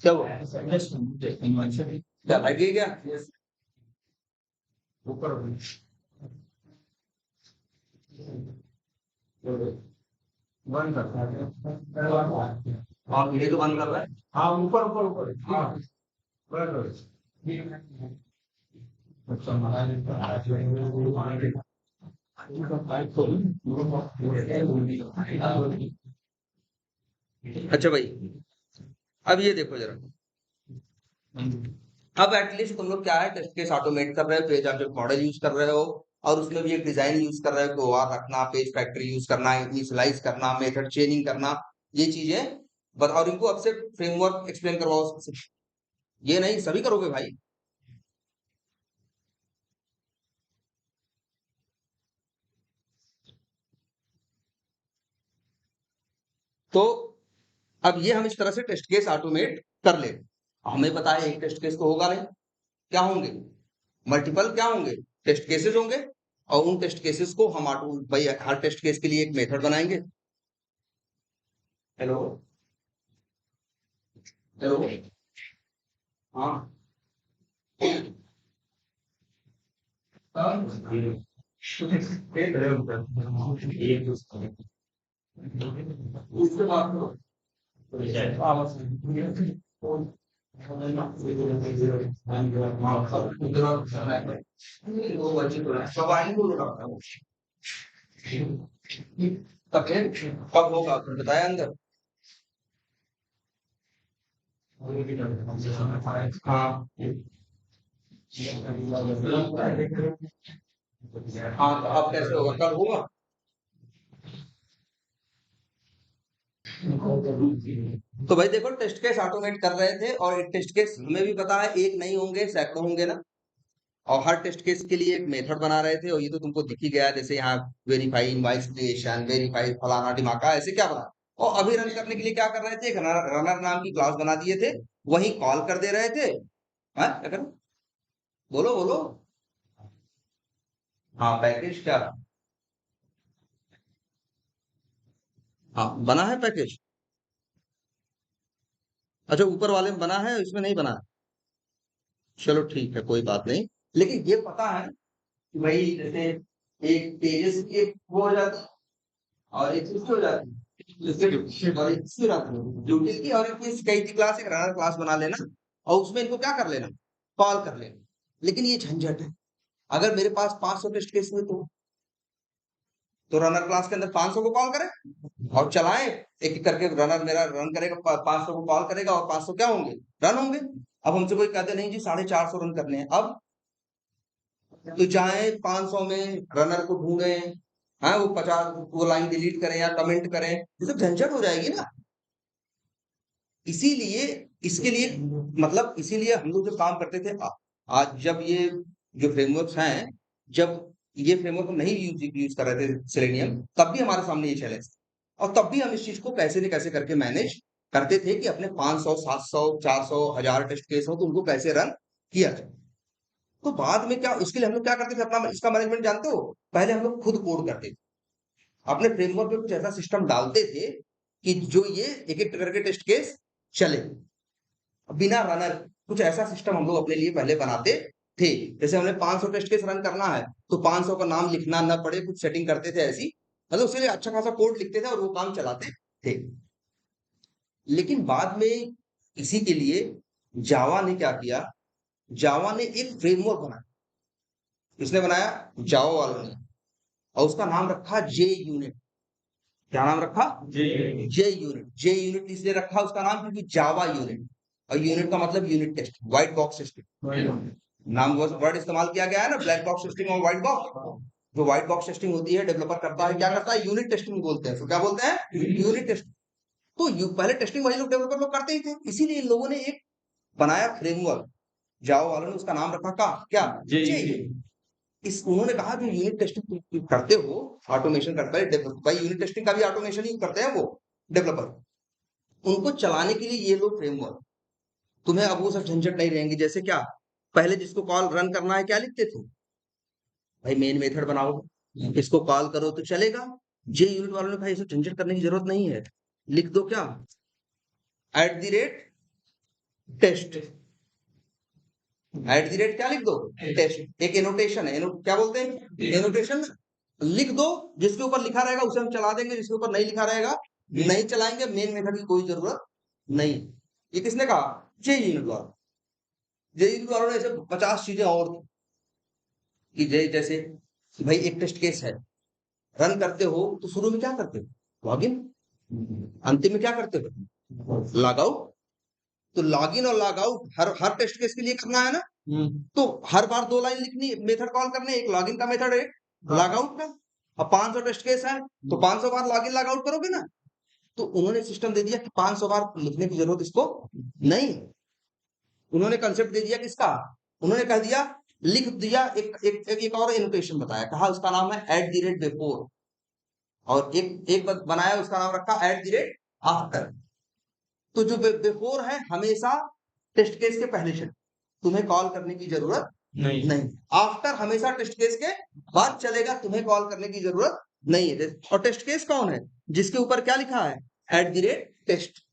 क्या हुआ? क्या लाइट गई क्या? ऊपर बंद करता है। हाँ ये तो बंद कर रहा है। हाँ ऊपर ऊपर ऊपर। हाँ बराबर। अच्छा भाई, अब ये देखो जरा, अब एटलीस्ट तुम लोग क्या है, टेस्ट केस ऑटोमेट कर रहे हो, पेज ऑब्जेक्ट मॉडल यूज कर रहे हो, और उसमें भी एक डिजाइन यूज कर रहे हो कि ओआर रखना, पेज फैक्ट्री यूज करना, इनिशियलाइज करना, मेथड चेनिंग करना, ये चीजें बताओ। और इनको अब से फ्रेमवर्क एक्सप्लेन करवाओ सबसे। ये नहीं सभी करोगे भाई। तो अब ये हम इस तरह से टेस्ट केस ऑटोमेट कर ले। हमें पता है एक टेस्ट केस तो होगा नहीं, क्या होंगे, मल्टीपल क्या होंगे, टेस्ट केसेस होंगे। और उन टेस्ट केसेस को हम ऑटो भाई हर टेस्ट केस के लिए एक मेथड बनाएंगे। Hello hello. हाँ उसके बाद वो बच्चे तो सब आएंगे वो लोग। तब फिर कब होगा आपने बताया अंदर? हाँ हाँ, तो अब कैसे होगा, कल होगा? तो भाई देखो, टेस्ट केस ऑटोमेट कर रहे थे, और एक टेस्ट केस हमें भी पता है एक नहीं होंगे, सैकड़ों होंगे ना। और हर टेस्ट केस के लिए एक मेथड बना रहे थे, और ये तो तुमको दिख ही गया, जैसे यहाँ वेरीफाई इनवॉइस क्रिएशन, वेरीफाई फलाना डिमाका, ऐसे क्या बना। और अभी रन करने के लिए क्या कर रहे थे, एक रनर नाम की क्लास बना दिए थे, वही कॉल कर दे रहे थे। हाँ क्या करें, बोलो बोलो। हाँ पैकेज क्या? हाँ बना है पैकेज। अच्छा ऊपर वाले में बना है, इसमें नहीं बना है। चलो ठीक है, कोई बात नहीं। लेकिन ये पता है कि भाई जैसे एक पेजेस की एक वो हो जाती है, और एक उसकी हो जाती है, जैसे और एक इसकी हो जाती है ड्यूटी की, और एक इस कई की क्लास, एक रनर क्लास बना लेना, और उसमें इनको क्या कर लेना, कॉल कर लेना। लेकिन ये झंझट है, अगर मेरे पास 500 टेस्ट केस हुए तो रनर क्लास के अंदर 500 को कॉल करें और चलाएं, एक एक करके रनर मेरा रन करेगा, 500 को कॉल करेगा, और 500 क्या होंगे, रन होंगे। अब हमसे कोई कहते नहीं जी 450 रन करने हैं, अब तो चाहे 500 में रनर को ढूंढे, हाँ वो 50 वो लाइन डिलीट करें या कमेंट करें, ये सब झंझट हो जाएगी ना। इसीलिए इसके लिए मतलब इसीलिए हम लोग जब काम करते थे, आज जब ये जो फ्रेमवर्क्स हैं, जब ये फ्रेमवर्क हम नहीं यूज कर रहे थे सेलेनियम, तब भी हमारे सामने ये चैलेंज, और तब भी हम इस चीज को कैसे न कैसे करके मैनेज करते थे कि अपने 500 700 400 1000 टेस्ट केस हो तो उनको कैसे रन किया जाए। तो बाद में क्या, उसके लिए हम लोग क्या करते थे, अपना इसका मैनेजमेंट जानते हो, पहले हम लोग खुद कोड करते थे, अपने फ्रेमवर्क में कुछ ऐसा सिस्टम डालते थे कि जो ये एक एक करके टेस्ट केस चले बिना रनर। कुछ ऐसा सिस्टम हम लोग अपने लिए पहले बनाते थे, जैसे हमने 500 टेस्ट केस रन करना है तो 500 का नाम लिखना ना पड़े, कुछ सेटिंग करते थे ऐसी, मतलब उसके लिए अच्छा खासा कोड लिखते थे और वो काम चलाते थे। लेकिन बाद में इसी के लिए जावा ने क्या किया, जावा ने एक फ्रेमवर्क बनाया। किसने बनाया, जावा वालों ने, और उसका नाम रखा जे यूनिट। क्या नाम रखा, जे यूनिट। जे यूनिट इसलिए रखा उसका नाम क्योंकि जावा यूनिट, और यूनिट का मतलब unit test, white box testing नाम वर्ड इस्तेमाल किया गया है ना, ब्लैक बॉक्स टेस्टिंग और व्हाइट बॉक्स। जो व्हाइट बॉक्स टेस्टिंग होती है, डेवलपर करता है, क्या करता है, यूनिट टेस्टिंग बोलते हैं, तो क्या बोलते हैं, यूनिट टेस्ट। तो पहले टेस्टिंग वही लोग डेवलपर लोग करते ही थे, इसीलिए इन लोगों ने एक बनाया फ्रेमवर्क, जावा वालों ने उसका नाम रखा का क्या, जे। इस उन्होंने कहा जो यूनिट टेस्टिंग करते हो, ऑटोमेशन करता है भाई, यूनिट टेस्टिंग का भी ऑटोमेशन ही करते हैं वो डेवलपर, उनको चलाने के लिए ये लो फ्रेमवर्क, तुम्हें अब वो सब झंझट नहीं रहेंगे। जैसे क्या, पहले जिसको कॉल रन करना है क्या लिखते थे, भाई मेन मेथड बनाओ, इसको कॉल करो तो चलेगा। जे यूनिट वालों ने कहा ये सब झंझट करने की जरूरत नहीं है, लिख दो क्या, @टेस्ट, क्या लिख दो, टेस्ट। एक एनोटेशन है, क्या बोलते हैं, एनोटेशन लिख दो। जिसके ऊपर लिखा रहेगा उसे हम चला देंगे, जिसके ऊपर नहीं लिखा रहेगा नहीं चलाएंगे। मेन मेथड की कोई जरूरत नहीं। ये किसने कहा, जे यूनिट वालों। जे यूनिट वालों ने ऐसे 50 चीजें और थी कि जैसे भाई एक टेस्ट केस है, रन करते हो तो शुरू में क्या करते हो, लॉगिन, अंतिम में क्या करते हो, लॉग आउट। तो लॉगिन और लॉग आउट हर हर टेस्ट केस के लिए करना है ना। तो हर बार 2 लाइन लिखनी, मेथड कॉल करने, एक लॉगिन का मेथड है, लॉग आउट का। अब 500 टेस्ट केस है तो 500 बार लॉगिन लॉग आउट करोगे ना। तो उन्होंने सिस्टम दे दिया कि 500 बार लिखने की जरूरत इसको नहीं। उन्होंने कंसेप्ट दे दिया किसका, उन्होंने कह दिया, लिख दिया एक और एनोटेशन बताया, कहा उसका नाम है @बिफोर, और एक बनाया उसका नाम रखा @आफ्टर। तो जो बिफोर है हमेशा टेस्ट केस के पहले चले, तुम्हें कॉल करने की जरूरत नहीं। आफ्टर हमेशा टेस्ट केस के बाद चलेगा, तुम्हें कॉल करने की जरूरत नहीं है। और टेस्ट केस कौन है, जिसके ऊपर क्या लिखा है, @टेस्ट।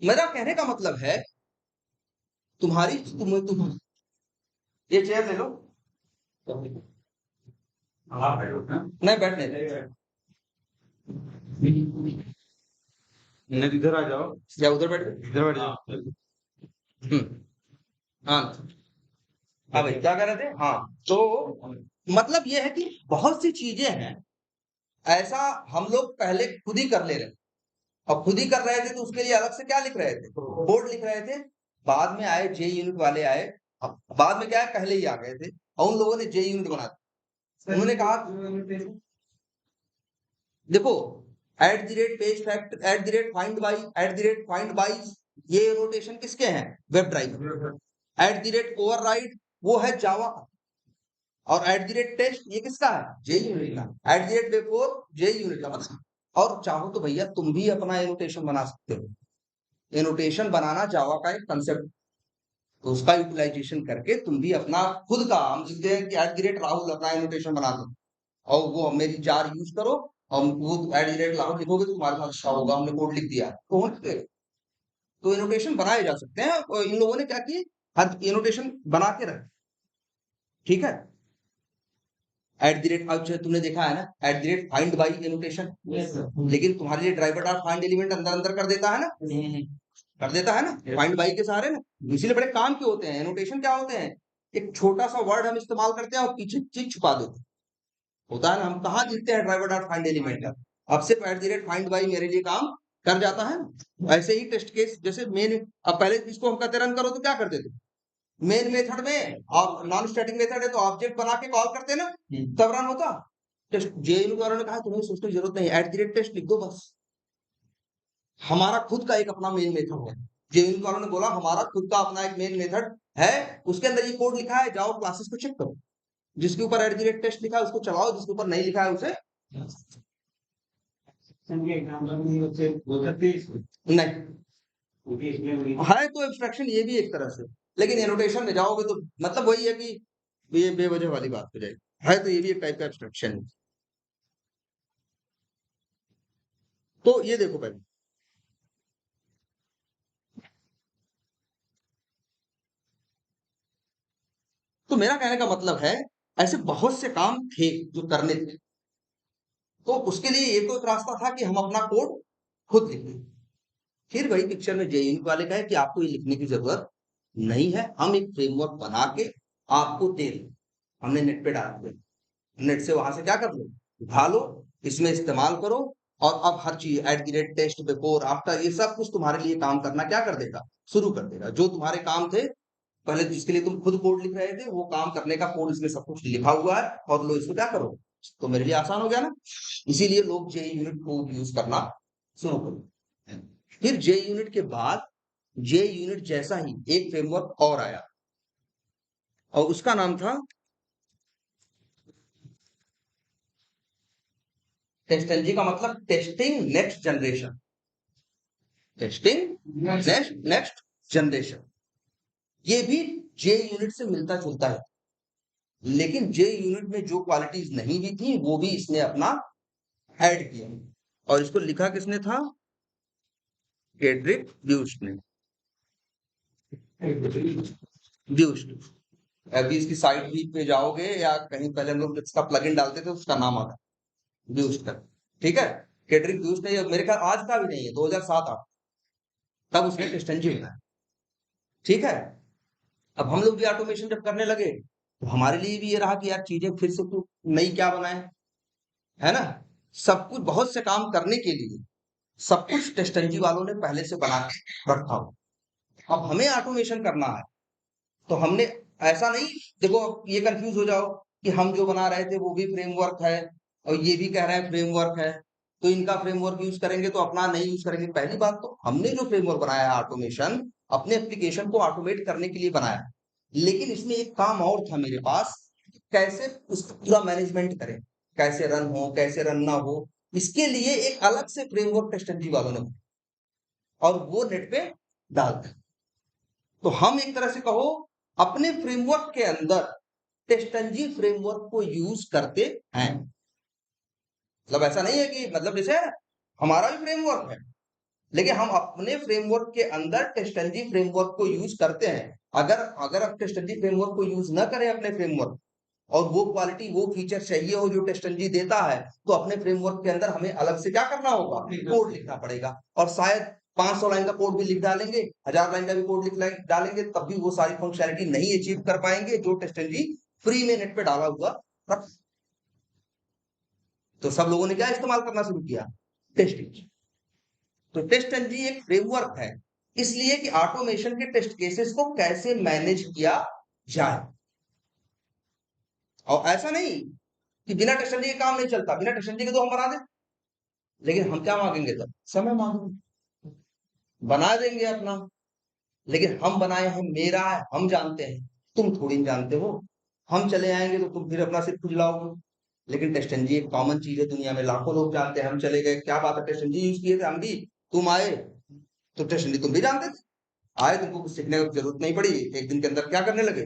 मेरा कहने का मतलब है, तुम्हारी तुम ये चेयर ले लो, नहीं बैठने नहीं, इधर आ जाओ या उधर बैठ, इधर बैठ जाओ। हाँ हाँ भाई क्या कह रहे थे, हाँ। तो मतलब ये है कि बहुत सी चीजें हैं, ऐसा हम लोग पहले खुद ही कर ले रहे, और खुद ही कर रहे थे तो उसके लिए अलग से क्या लिख रहे थे, बोर्ड लिख रहे थे। बाद में आए जे यूनिट वाले आए, अब बाद में क्या है, पहले ही आ गए थे और उन लोगों ने जे यूनिट बना दिया। उन्होंने कहा देखो, @पेज फैक्ट, फाइंड बाई, ये रोटेशन किसके हैं, वेब ड्राइवर। @ओवरराइड वो है जावा का, और @टेस्ट ये किसका है, जे यूनिट का। @बिफोर जे यूनिट का मतलब। और चाहो तो भैया तुम भी अपना एनोटेशन बना सकते हो। एनोटेशन बनाना जावा का एक कंसेप्ट, तो उसका यूटिलाइजेशन करके तुम भी अपना खुद का, हम लिखते हैं कि @राहुल अपना एनोटेशन बना दो, और वो मेरी जार यूज करो, और वो @राहुल लिखोगे तो तुम्हारे साथ अच्छा होगा, हमने कोड लिख दिया तो तो एनोटेशन बनाए जा सकते हैं। और इन लोगों ने क्या किए, हर एनोटेशन बना के रखे, ठीक है। अब तुमने देखा है ना, फाइंड बाई एनोटेशन, लेकिन तुम्हारे लिए ड्राइवर डॉट फाइंड एलिमेंट अंदर अंदर कर देता है ना, कर देता है ना, फाइंड बाई के सहारे ना। इसीलिए बड़े काम के होते हैं एनोटेशन। क्या होते हैं, एक छोटा सा वर्ड हम इस्तेमाल करते हैं और पीछे चीज छुपा देते हैं, होता है ना। हम कहाँ लिखते हैं ड्राइवर डॉट फाइंड एलिमेंट का, अब सिर्फ फाइंड बाई मेरे लिए काम कर जाता है ना। ऐसे ही टेस्ट केस जैसे मेन, अब पहले इसको हम कहते रन करो तो क्या कर देते, मेन मेथड में, और नॉन स्टैटिक मेथड है तो ऑब्जेक्ट बना के कॉल करते ना, तब रन होता। टेस्ट जेएनयू वालों ने कहा तुम्हें सोचने की जरूरत नहीं, @टेस्ट लिख दो बस। हमारा खुद का एक अपना मेन मेथड है। जेएनयू वालों ने बोला हमारा खुद का अपना एक मेन मेथड है, उसके अंदर ये कोड लिखा है, जाओ क्लासेस को चेक करो, जिसके ऊपर @टेस्ट लिखा है उसको चलाओ, जिसके ऊपर नहीं लिखा है उसे नहीं। है तो एब्स्ट्रैक्शन ये भी एक तरह से, लेकिन एनोटेशन में जाओगे तो मतलब वही है कि ये बेवजह वाली बात हो जाएगी। है तो ये भी एक टाइप का एब्स्ट्रैक्शन है। तो ये देखो पहले, तो मेरा कहने का मतलब है, ऐसे बहुत से काम थे जो करने थे, तो उसके लिए ये तो एक रास्ता था कि हम अपना कोड खुद लिखें। फिर वही पिक्चर में जेईई वाले का है कि आपको ये लिखने की जरूरत नहीं है, हम एक फ्रेमवर्क बना के आपको दे दें, हमने नेट पे डाल दिया, नेट से वहां से क्या कर लो, उठा लो, इसमें इस्तेमाल करो, और अब हर चीज @टेस्ट बिफोर आफ्टर ये सब कुछ तुम्हारे लिए काम करना क्या कर देगा, शुरू कर देगा। जो तुम्हारे काम थे पहले, जिसके लिए तुम खुद कोड लिख रहे थे, वो काम करने का कोड इसमें सब कुछ लिखा हुआ है, और लो इसको क्या करो, तो मेरे लिए आसान हो गया ना। इसीलिए लोग जे यूनिट को यूज करना शुरू करो। फिर जे यूनिट के बाद, जे यूनिट जैसा ही एक फ्रेमवर्क और आया, और उसका नाम था टेस्टएनजी का मतलब testing next generation, testing next generation. ये भी जे यूनिट से मिलता जुलता है, लेकिन जे यूनिट में जो क्वालिटीज नहीं भी थी वो भी इसने अपना ऐड किया। और इसको लिखा किसने था? फ्रेडरिक ब्यूस्ट ने। ब्यूस्ट। अभी इसकी साइट भी पे जाओगे या कहीं पहले हम लोग इसका प्लगइन डालते थे उसका नाम आता है ब्यूस्ट का। ठीक है, फ्रेडरिक ब्यूस्ट ने, मेरे ख्याल आज का भी नहीं है, 2007 तब उसने टेस्ट इंजन बनाया। ठीक है, अब हम लोग भी ऑटोमेशन जब करने लगे तो हमारे लिए भी ये रहा कि यार चीजें फिर से तो नई क्या बनाए, है ना। सब कुछ, बहुत से काम करने के लिए सब कुछ टेस्ट इंजन वालों ने पहले से बना के रखा हो। अब हमें ऑटोमेशन करना है तो हमने, ऐसा नहीं, देखो अब ये कंफ्यूज हो जाओ कि हम जो बना रहे थे वो भी फ्रेमवर्क है और ये भी कह रहे हैं फ्रेमवर्क है, तो इनका फ्रेमवर्क यूज करेंगे तो अपना नहीं यूज करेंगे। पहली बात तो हमने जो फ्रेमवर्क बनाया है ऑटोमेशन, अपने एप्लीकेशन को ऑटोमेट करने के लिए बनाया, लेकिन इसमें एक काम और था मेरे पास, कैसे उसका पूरा मैनेजमेंट करें, कैसे रन हो कैसे रन ना हो, इसके लिए एक अलग से फ्रेमवर्क टेस्ट वालों ने, और वो नेट पे डालते हैं। तो हम एक तरह से कहो अपने फ्रेमवर्क के अंदर टेस्टंजी फ्रेमवर्क को यूज करते हैं। मतलब ऐसा नहीं है कि, मतलब जैसे हमारा भी फ्रेमवर्क है लेकिन हम अपने फ्रेमवर्क के अंदर टेस्टंजी फ्रेमवर्क को यूज करते हैं। अगर अगर आप टेस्टंजी फ्रेमवर्क को यूज ना करें अपने फ्रेमवर्क, और वो क्वालिटी वो फीचर चाहिए हो जो टेस्टंजी देता है, तो अपने फ्रेमवर्क के अंदर हमें अलग से क्या करना होगा, कोड लिखना पड़ेगा। और शायद 500 लाइन का कोड भी लिख डालेंगे, 1000 लाइन का भी कोड लिख डालेंगे, तब भी वो सारी फंक्शनैलिटी नहीं अचीव कर पाएंगे जो टेस्टंजी फ्री में नेट पे डाला हुआ। तो सब लोगों ने क्या इस्तेमाल करना शुरू किया, टेस्टिंग। तो टेस्टंजी एक फ्रेमवर्क है इसलिए कि ऑटोमेशन के टेस्ट केसेस को कैसे मैनेज किया जाए। और ऐसा नहीं कि बिना टेस्टंजी के काम नहीं चलता, बिना टेस्टंजी के तो हम बना दें, लेकिन हम क्या मांगेंगे, तब समय मांगेंगे, बना देंगे अपना, लेकिन हम बनाए हैं, मेरा है, हम जानते हैं, तुम थोड़ी नहीं जानते हो। हम चले आएंगे तो तुम फिर अपना सिर खुजलाओगे। लेकिन टेस्टंजी एक कॉमन चीज है, दुनिया में लाखों लोग जानते हैं। हम चले गए, क्या बात है, टेस्टंजी यूज किए थे हम भी, तुम आए तो टेस्टंजी तुम भी जानते थे, आए, तुमको कुछ सीखने की जरूरत नहीं पड़ी, एक दिन के अंदर क्या करने लगे,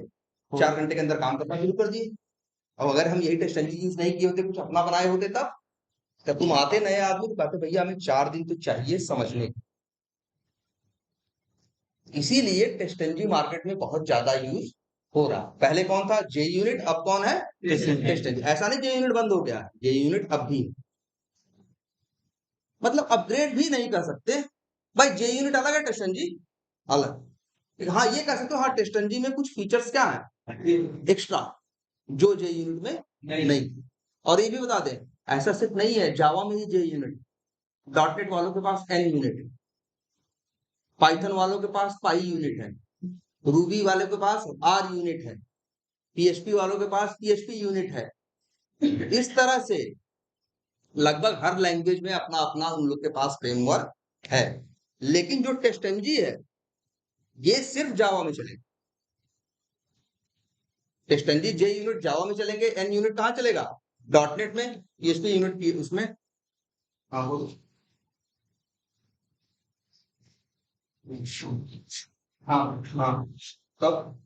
4 घंटे के अंदर काम करना शुरू कर दिए। अब अगर हम यही टेस्टंजी यूज नहीं किए होते, कुछ अपना बनाए होते, तब तुम आते नए आदमी तो कहते भैया हमें 4 दिन तो चाहिए समझने। इसीलिए टेस्टंजी मार्केट में बहुत ज्यादा यूज हो रहा। पहले कौन था, जे यूनिट, अब कौन है, टेस्टंजी। ऐसा नहीं जे यूनिट बंद हो गया, जे यूनिट अब भी, मतलब अपग्रेड भी नहीं कर सकते भाई। जे यूनिट अलग है, टेस्टंजी अलग। हाँ ये कह सकते हो, हाँ टेस्टंजी में कुछ फीचर्स क्या है एक्स्ट्रा जो जे यूनिट में नहीं। और ये भी बता दें, ऐसा सिर्फ नहीं है जावा में ही जे यूनिट, डॉटनेट वालों के पास एन यूनिट है, पाइथन वालों के पास पाई यूनिट है, रूबी वाले के पास आर यूनिट है, पीएचपी वालों के पास पीएचपी यूनिट है। इस तरह से लगभग हर लैंग्वेज में अपना अपना उन लोग के पास फ्रेमवर्क है। लेकिन जो टेस्टंजी है ये सिर्फ जावा में चलेगा। टेस्टंजी जे यूनिट जावा में चलेंगे, एन यूनिट कहां चलेगा, डॉटनेट में, पीएचपी यूनिट की उसमें। हाँ हो, हाँ हाँ, तब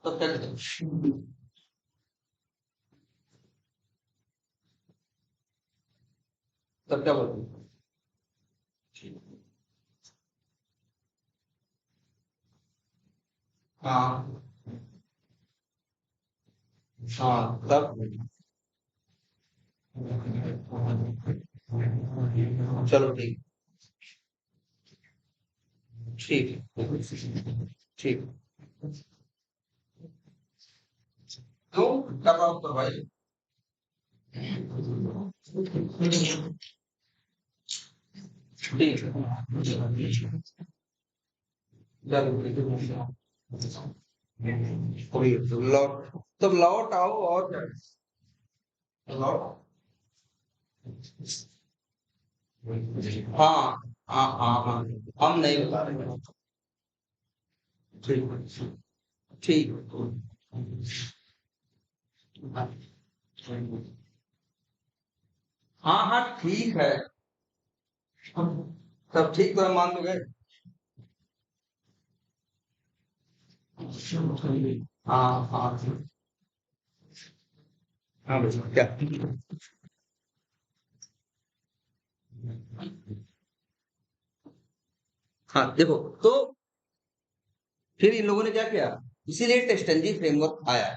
तब क्या तब क्या बोलते हाँ हाँ, तब चलो ठीक, ठीक ठीक। क्यों क्या काम करवाइए। ठीक है, जरूर, लौट, तो लौट आओ और क्या? लौट, हाँ हाँ हाँ हाँ, हम नहीं बता रहे। ठीक, ठीक, हाँ हाँ ठीक है, सब ठीक, तो हम मान तो गए। हाँ हाँ हाँ, भैया क्या, हाँ देखो, तो फिर इन लोगों ने क्या किया, इसीलिए टेस्टनजी फ्रेमवर्क आया है।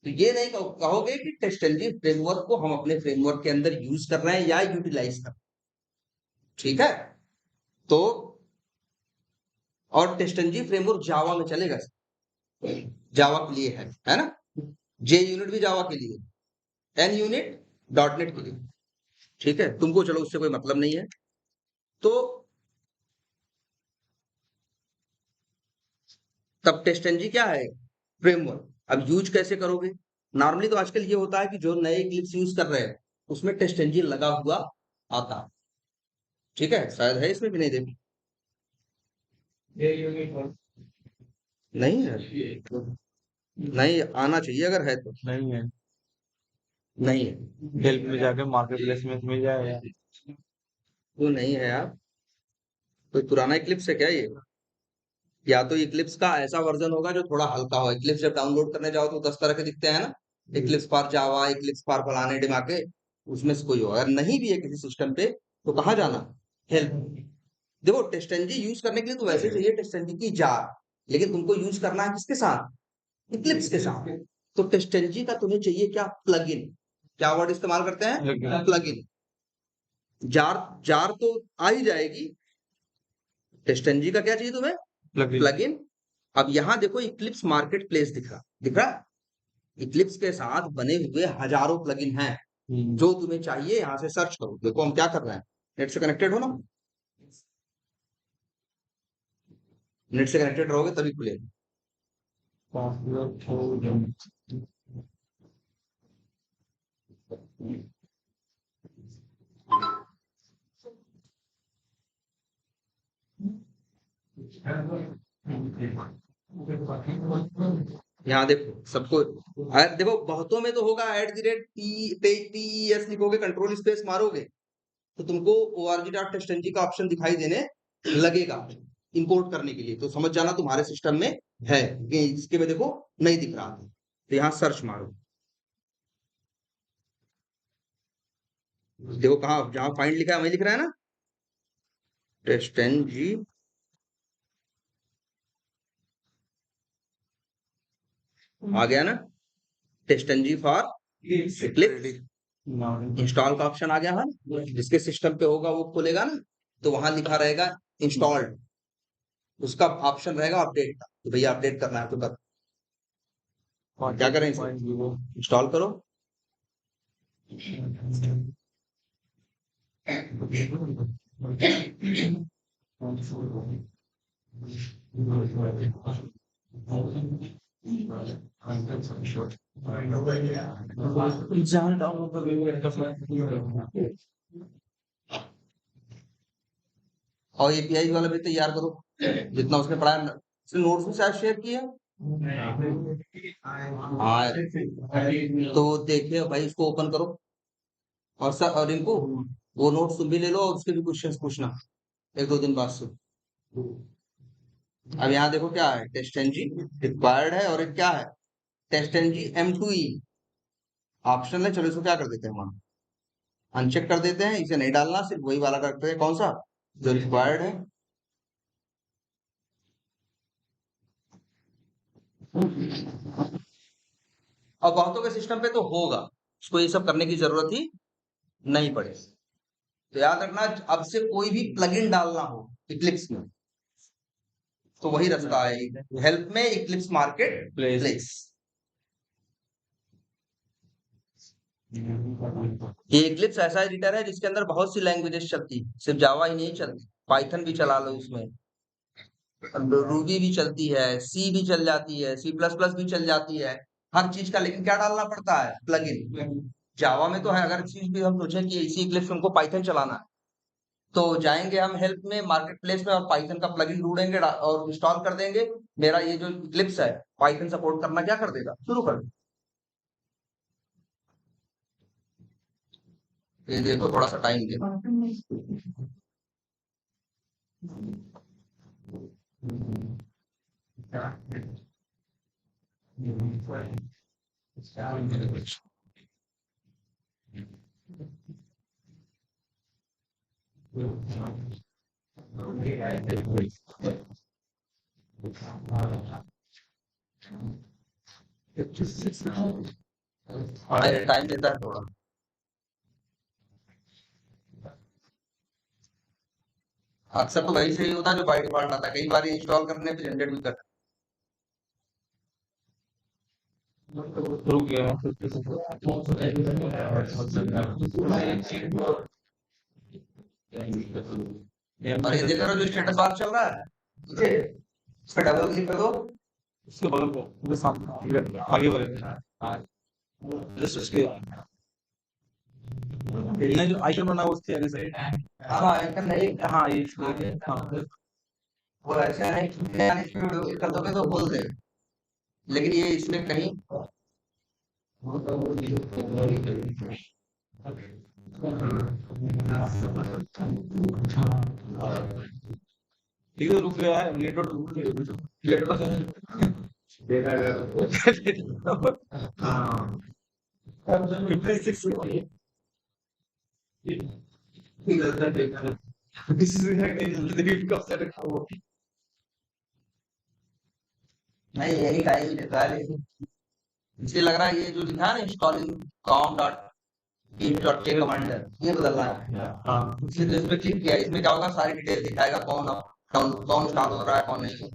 तो ये नहीं कहोगे कि टेस्टनजी फ्रेमवर्क को हम अपने फ्रेमवर्क के अंदर यूज कर रहे हैं या यूटिलाइज कर रहे हैं, ठीक है। तो और टेस्टनजी फ्रेमवर्क जावा में चलेगा, जावा के लिए है ना। जे यूनिट भी जावा के लिए, एन यूनिट डॉट नेट के लिए, ठीक है। तुमको चलो उससे कोई मतलब नहीं है। तो तब टेस्टनजी क्या है, फ्रेमवर्क। अब यूज कैसे करोगे, नॉर्मली तो आजकल ये होता है कि जो नए क्लिप्स यूज कर रहे हैं उसमें टेस्टनजी लगा हुआ आता है, ठीक है। शायद है इसमें भी, नहीं देखो, नहीं है, नहीं आना चाहिए अगर है तो। नहीं है, नहीं है, हेल्प में जाके मार्केट प्लेस में मिल जाएगा। वो नहीं है यार, कोई पुराना इक्लिप्स है क्या ये, या तो इक्लिप्स का ऐसा वर्जन होगा जो थोड़ा हल्का हो। इक्लिप्स जब डाउनलोड करने जाओ तो 10 तरह के दिखते हैं ना, Eclipse for Java, Eclipse for फलाने डिमाके, उसमें से कोई हो। अगर नहीं भी है किसी सिस्टम पे तो कहाँ जाना, हेल्प। देखो टेस्टनजी यूज करने के लिए तो वैसे चाहिए टेस्टनजी की जार, लेकिन तुमको यूज करना है किसके साथ, इक्लिप्स के साथ। तो टेस्टनजी का तुम्हें चाहिए क्या, प्लगइन। क्या वर्ड इस्तेमाल करते हैं, प्लगइन। जार, जार तो आ ही जाएगी, टेस्टनजी का क्या चाहिए तुम्हें, प्लगइन। अब यहां देखो इक्लिप्स मार्केट प्लेस दिख रहा, दिख रहा। इक्लिप्स के साथ बने हुए हजारों प्लगइन हैं, जो तुम्हें चाहिए यहां से सर्च करो। देखो हम क्या कर रहे हैं, नेट से कनेक्टेड हो ना, नेट से कनेक्टेड रहोगे तभी खुलेगा। यहाँ देखो सबको, देखो बहुतों में तो होगा @PES लिखोगे, कंट्रोल स्पेस मारोगे तो तुमको org.testng का ऑप्शन दिखाई देने लगेगा इंपोर्ट करने के लिए। तो समझ जाना तुम्हारे सिस्टम में है, इसके में देखो नहीं दिख रहा, तो यहाँ सर्च मारो। देखो कहाँ, जहां फाइंड लिखा है वही लिख रहा है ना, टेस्टनजी। आ गया ना, टेस्टनजी फॉर इक्लिप्स, इंस्टॉल का ऑप्शन आ गया है। जिसके सिस्टम पे होगा वो खोलेगा ना, तो वहां लिखा रहेगा इंस्टॉल्ड, उसका ऑप्शन रहेगा अपडेट का, तो भैया अपडेट करना है तो कर। क्या करें, इंस्टॉल करो। और एपीआई वाला भी तैयार करो, जितना उसने पढ़ा है। उसने नोट्स भी शायद शेयर किया, हाँ। तो देखिए भाई, इसको ओपन करो और सर, और इनको वो नोट्स तुम भी ले लो और उसके भी क्वेश्चंस पूछना 1-2 दिन बाद से। अब यहाँ देखो क्या है, टेस्ट एनजी रिक्वायर्ड है, और एक क्या है, टेस्ट एनजी M2E ऑप्शन है। चलो इसको क्या कर देते हैं, हम अनचेक कर देते हैं, इसे नहीं डालना, सिर्फ वही वाला करते हैं, कौन सा जो रिक्वायर्ड है। और बहुतों के सिस्टम पे तो होगा, उसको ये सब करने की जरूरत ही नहीं पड़े। तो याद रखना, अब से कोई भी प्लगइन डालना हो इक्लिप्स में तो वही रास्ता है, हेल्प में इक्लिप्स मार्केट प्लेस। ये इक्लिप्स ऐसा एडिटर है जिसके अंदर बहुत सी लैंग्वेजेस चलती, सिर्फ जावा ही नहीं चलती, पाइथन भी चला लो उसमें, रूबी भी चलती है, सी भी चल जाती है, C++ भी चल जाती है, हर चीज का। लेकिन क्या डालना पड़ता है, प्लगइन। जावा में तो है, अगर चीज भी हम सोचें कि इसी इक्लिप्स उनको पाइथन चलाना है, तो जाएंगे हम हेल्प में मार्केट प्लेस में और पाइथन का प्लगइन ढूंढेंगे और इंस्टॉल कर देंगे। मेरा ये जो इक्लिप्स है पाइथन सपोर्ट करना क्या कर देगा, शुरू कर देगा। ये देखो थोड़ा सा टाइम दे। अरे टाइम देता है थोड़ा। अक्सर तो वही सही होता है जो बाई डिफॉल्ट आता है, कई बार इंस्टॉल करने पे जनरेट भी करता रुक गया है। और ये देख रहे हो जो स्टेटस बार चल रहा है, नीचे इस पे डबल क्लिक कर दो। उसके बगल को उसके सामने आगे बढ़े जस्ट उसके ने जो आइकन बना है उसके आगे साइड हाँ आइकन नहीं, हाँ ये हाँ वो ऐसा है कि स्पीड कर दोगे तो बोल दे, लेकिन ये इसमें कहीं ठीक है रुक गया है नेटवर्क हाँ 56 this is the gift of that नहीं यही टाइम लिखा है, लेकिन मुझे लग रहा है ये जो लिखा है ना installing com dot in dot के कमांडर, ये बदलना है। हाँ इसलिए तो इसमें क्लिक किया, इसमें क्या होगा सारी डिटेल दिखाएगा कौन कौन स्टार्ट हो रहा है कौन नहीं।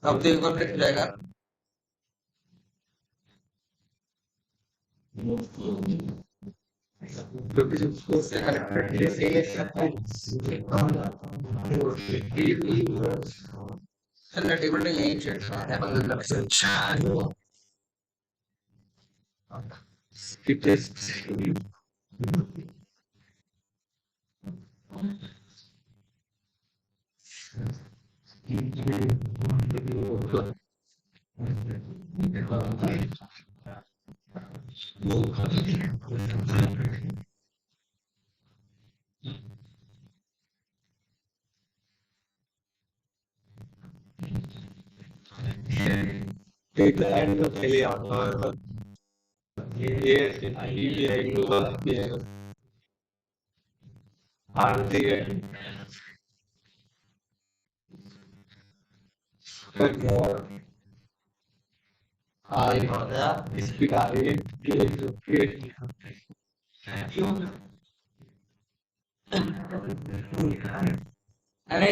अब तो एक बार फिर जाएगा। टेबल में यही चेक है मतलब take the end of the out ये आरती है आई इसकी गाड़ी अरे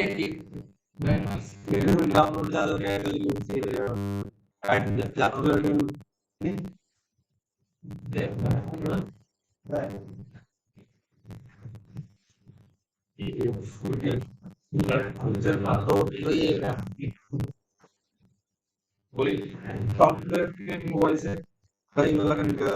डाउनलोड ज़्यादा बोली सॉफ्टवेयर के मोबाइल से कहीं वाला करने का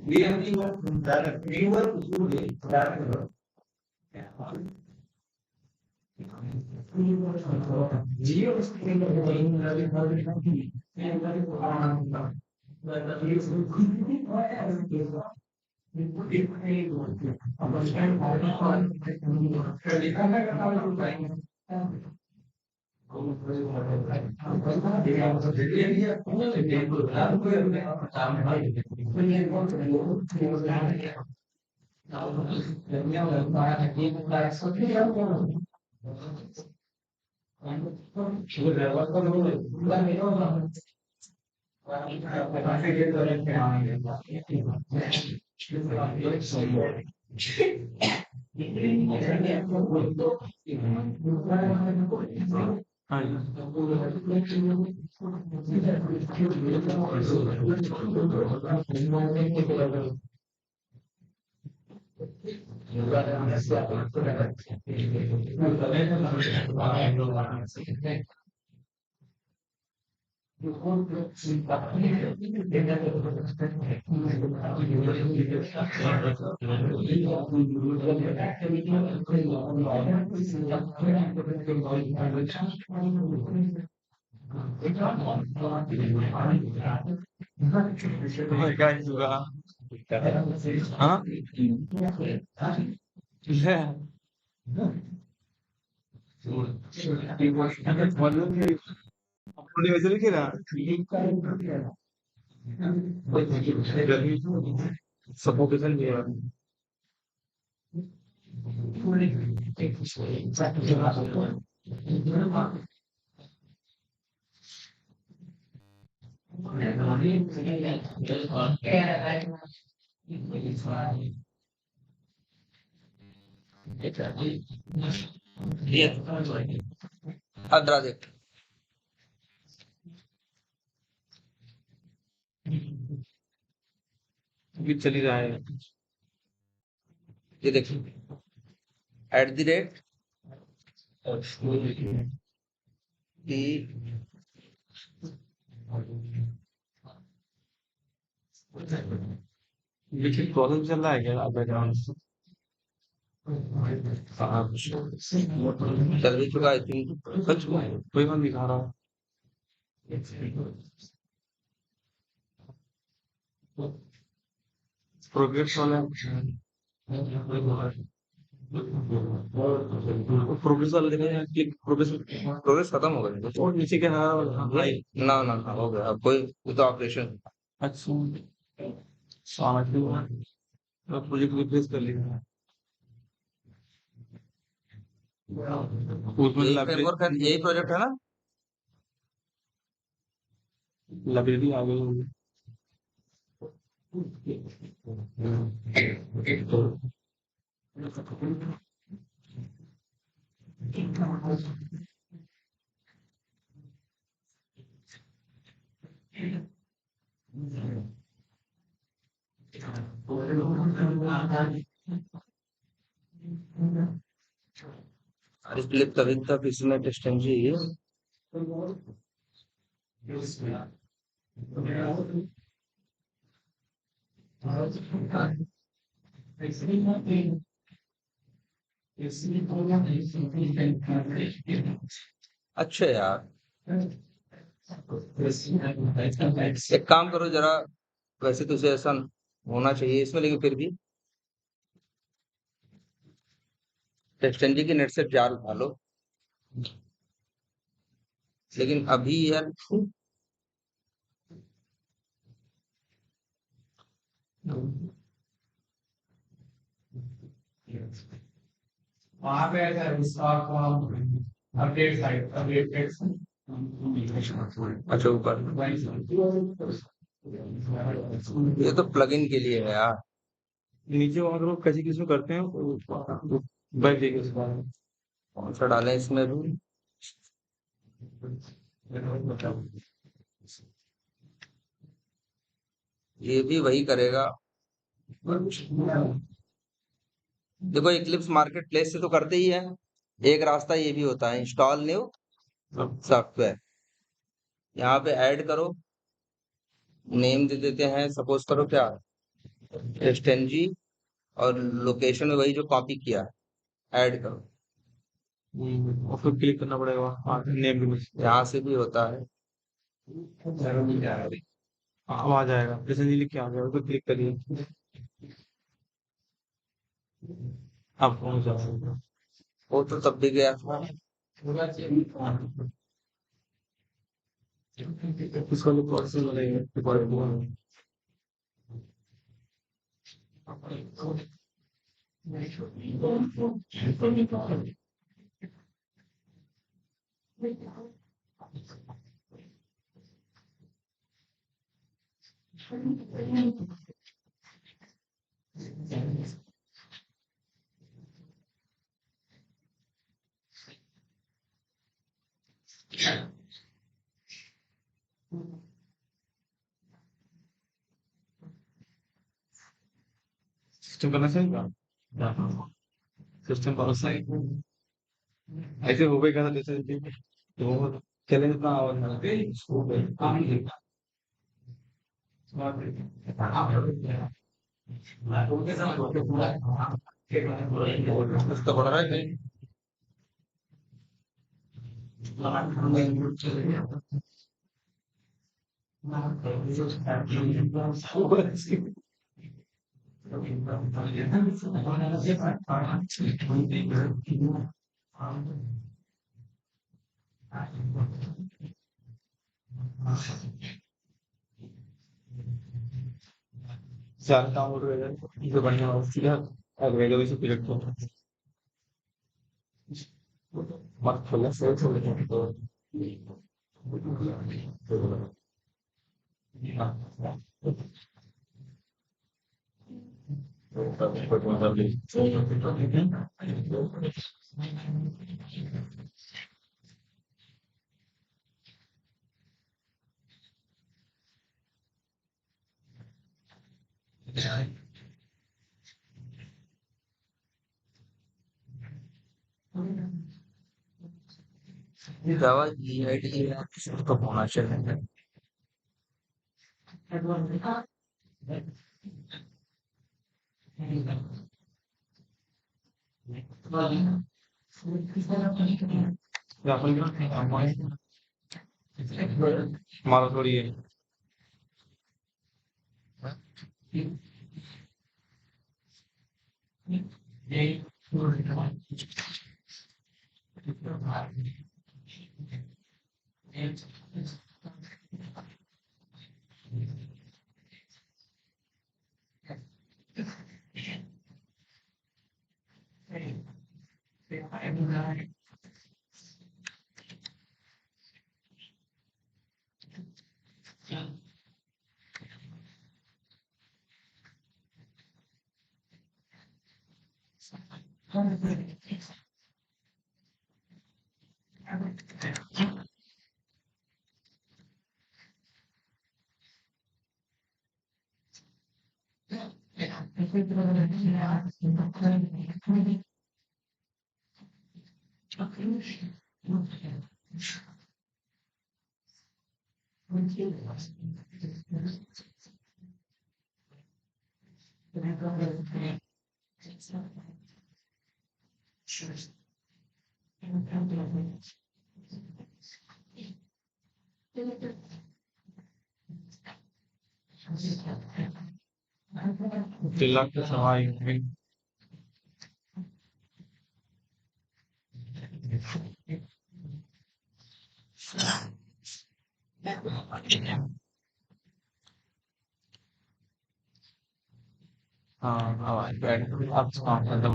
हाँ जी। क्या होगा? हाँ? है। मतलब कि अपने वैसे लिखे ना सफोकेशन भी है। अद्राजिक भी चल ही रहा है। ये देखिए @ कि लेकिन प्रोसेस चल रहा है क्या बैकग्राउंड से? चल भी चुका आई थिंक। सच में कोई बात दिखा रहा प्रोग्रेस वाला प्रोग्रेस वाला देखा जाए क्लिक प्रोग्रेस प्रोग्रेस खत्म हो गई और नीचे के हाई। ना ना ना हो गया अब कोई वो तो ऑपरेशन अच्छा समझ लो प्रोजेक्ट रिप्लेस कर लिया उसमें यही फ्रेमवर्क है यही प्रोजेक्ट है ना। लाइब्रेरी आ गई होगी। अरे क्लिप तभी तक इसमें टेस्टिंग चाहिए। अच्छा यार एक काम करो जरा वैसे तो इसे ऐसा होना चाहिए इसमें लेकिन फिर भी टेक्सटेंजी की नेट से जार उठा लो लेकिन अभी यार वहां पे ऐसा है stock update site update text अच्छा ऊपर ये तो प्लगइन के लिए है यार। नीचे वहां लोग कैसे किसी करते हैं बैक देखिए उस बारे में कौन सा डालें इसमें भी ये भी वही करेगा। देखो इक्लिप्स मार्केट प्लेस से तो करते ही है। एक रास्ता ये भी होता है इंस्टॉल न्यू सॉफ्टवेयर यहाँ पे ऐड करो नेम दे देते हैं सपोज करो क्या टेस्ट एनजी और लोकेशन में वही जो कॉपी किया ऐड करो। और फिर क्लिक करना पड़ेगा। हाँ, नेम भी यहाँ से भी होता है। अब आ जाएगा, जैसे नीचे क्या आ गया, उस पर क्लिक करिए। अब पहुंच जाएगा। वो तो तब भी गया था। इसका तो प्रोसेस लगेगा। सिस्टम करना चाहिए। सिस्टम पर सही ऐसे हो गया था जैसे तो चले इतना कुछ तो बढ़ रहा है कहीं। चार काम हो रहा है जो बढ़िया हो सीधा अगले भी से प्रोजेक्ट को मत खोलना से तो जावा जीआईडी तो होना चाहिए। या अपन हमारा थोड़ी है तिलक के सवाई हाँ अब बैठ अब काम खत्म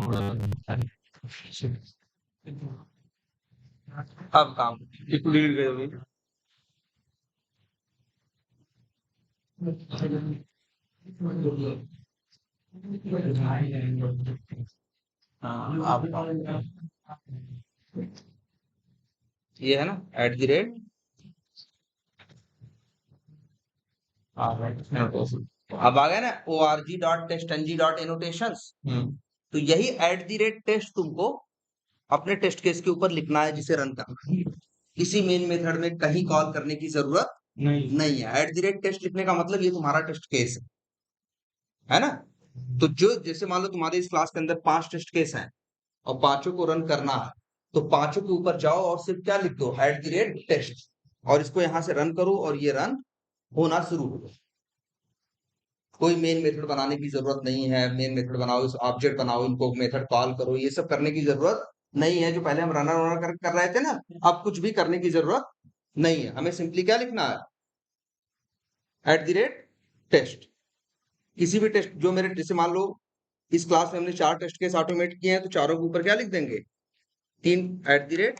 अब काम एक डिलीट कर दोगे हाँ अब ये है ना @ अब आ गया ना org.testng.annotations। तो यही @टेस्ट तुमको अपने टेस्ट केस के ऊपर लिखना है जिसे रन करना है। किसी मेन मेथड में कहीं कॉल करने की जरूरत नहीं नहीं है। @टेस्ट लिखने का मतलब ये तुम्हारा टेस्ट केस है ना। तो जो जैसे मान लो तुम्हारे इस क्लास के अंदर 5 टेस्ट केस हैं और पांचों को रन करना है, तो पांचों के ऊपर जाओ और सिर्फ क्या लिख दो, @टेस्ट, और इसको यहां से रन करो और ये रन होना शुरू हो। कोई मेन मेथड बनाने की जरूरत नहीं है, मेन मेथड बनाओ, इस ऑब्जेक्ट बनाओ, इनको मेथड कॉल करो, ये सब करने की जरूरत नहीं है। जो पहले हम रनर रनर कर रहे थे ना, अब कुछ भी करने की जरूरत नहीं है। हमें सिंपली क्या लिखना है, @टेस्ट। किसी भी टेस्ट जो मेरे, जैसे मान लो इस क्लास में हमने 4 टेस्ट केस ऑटोमेट किए हैं, तो चारों के ऊपर क्या लिख देंगे, 3 @।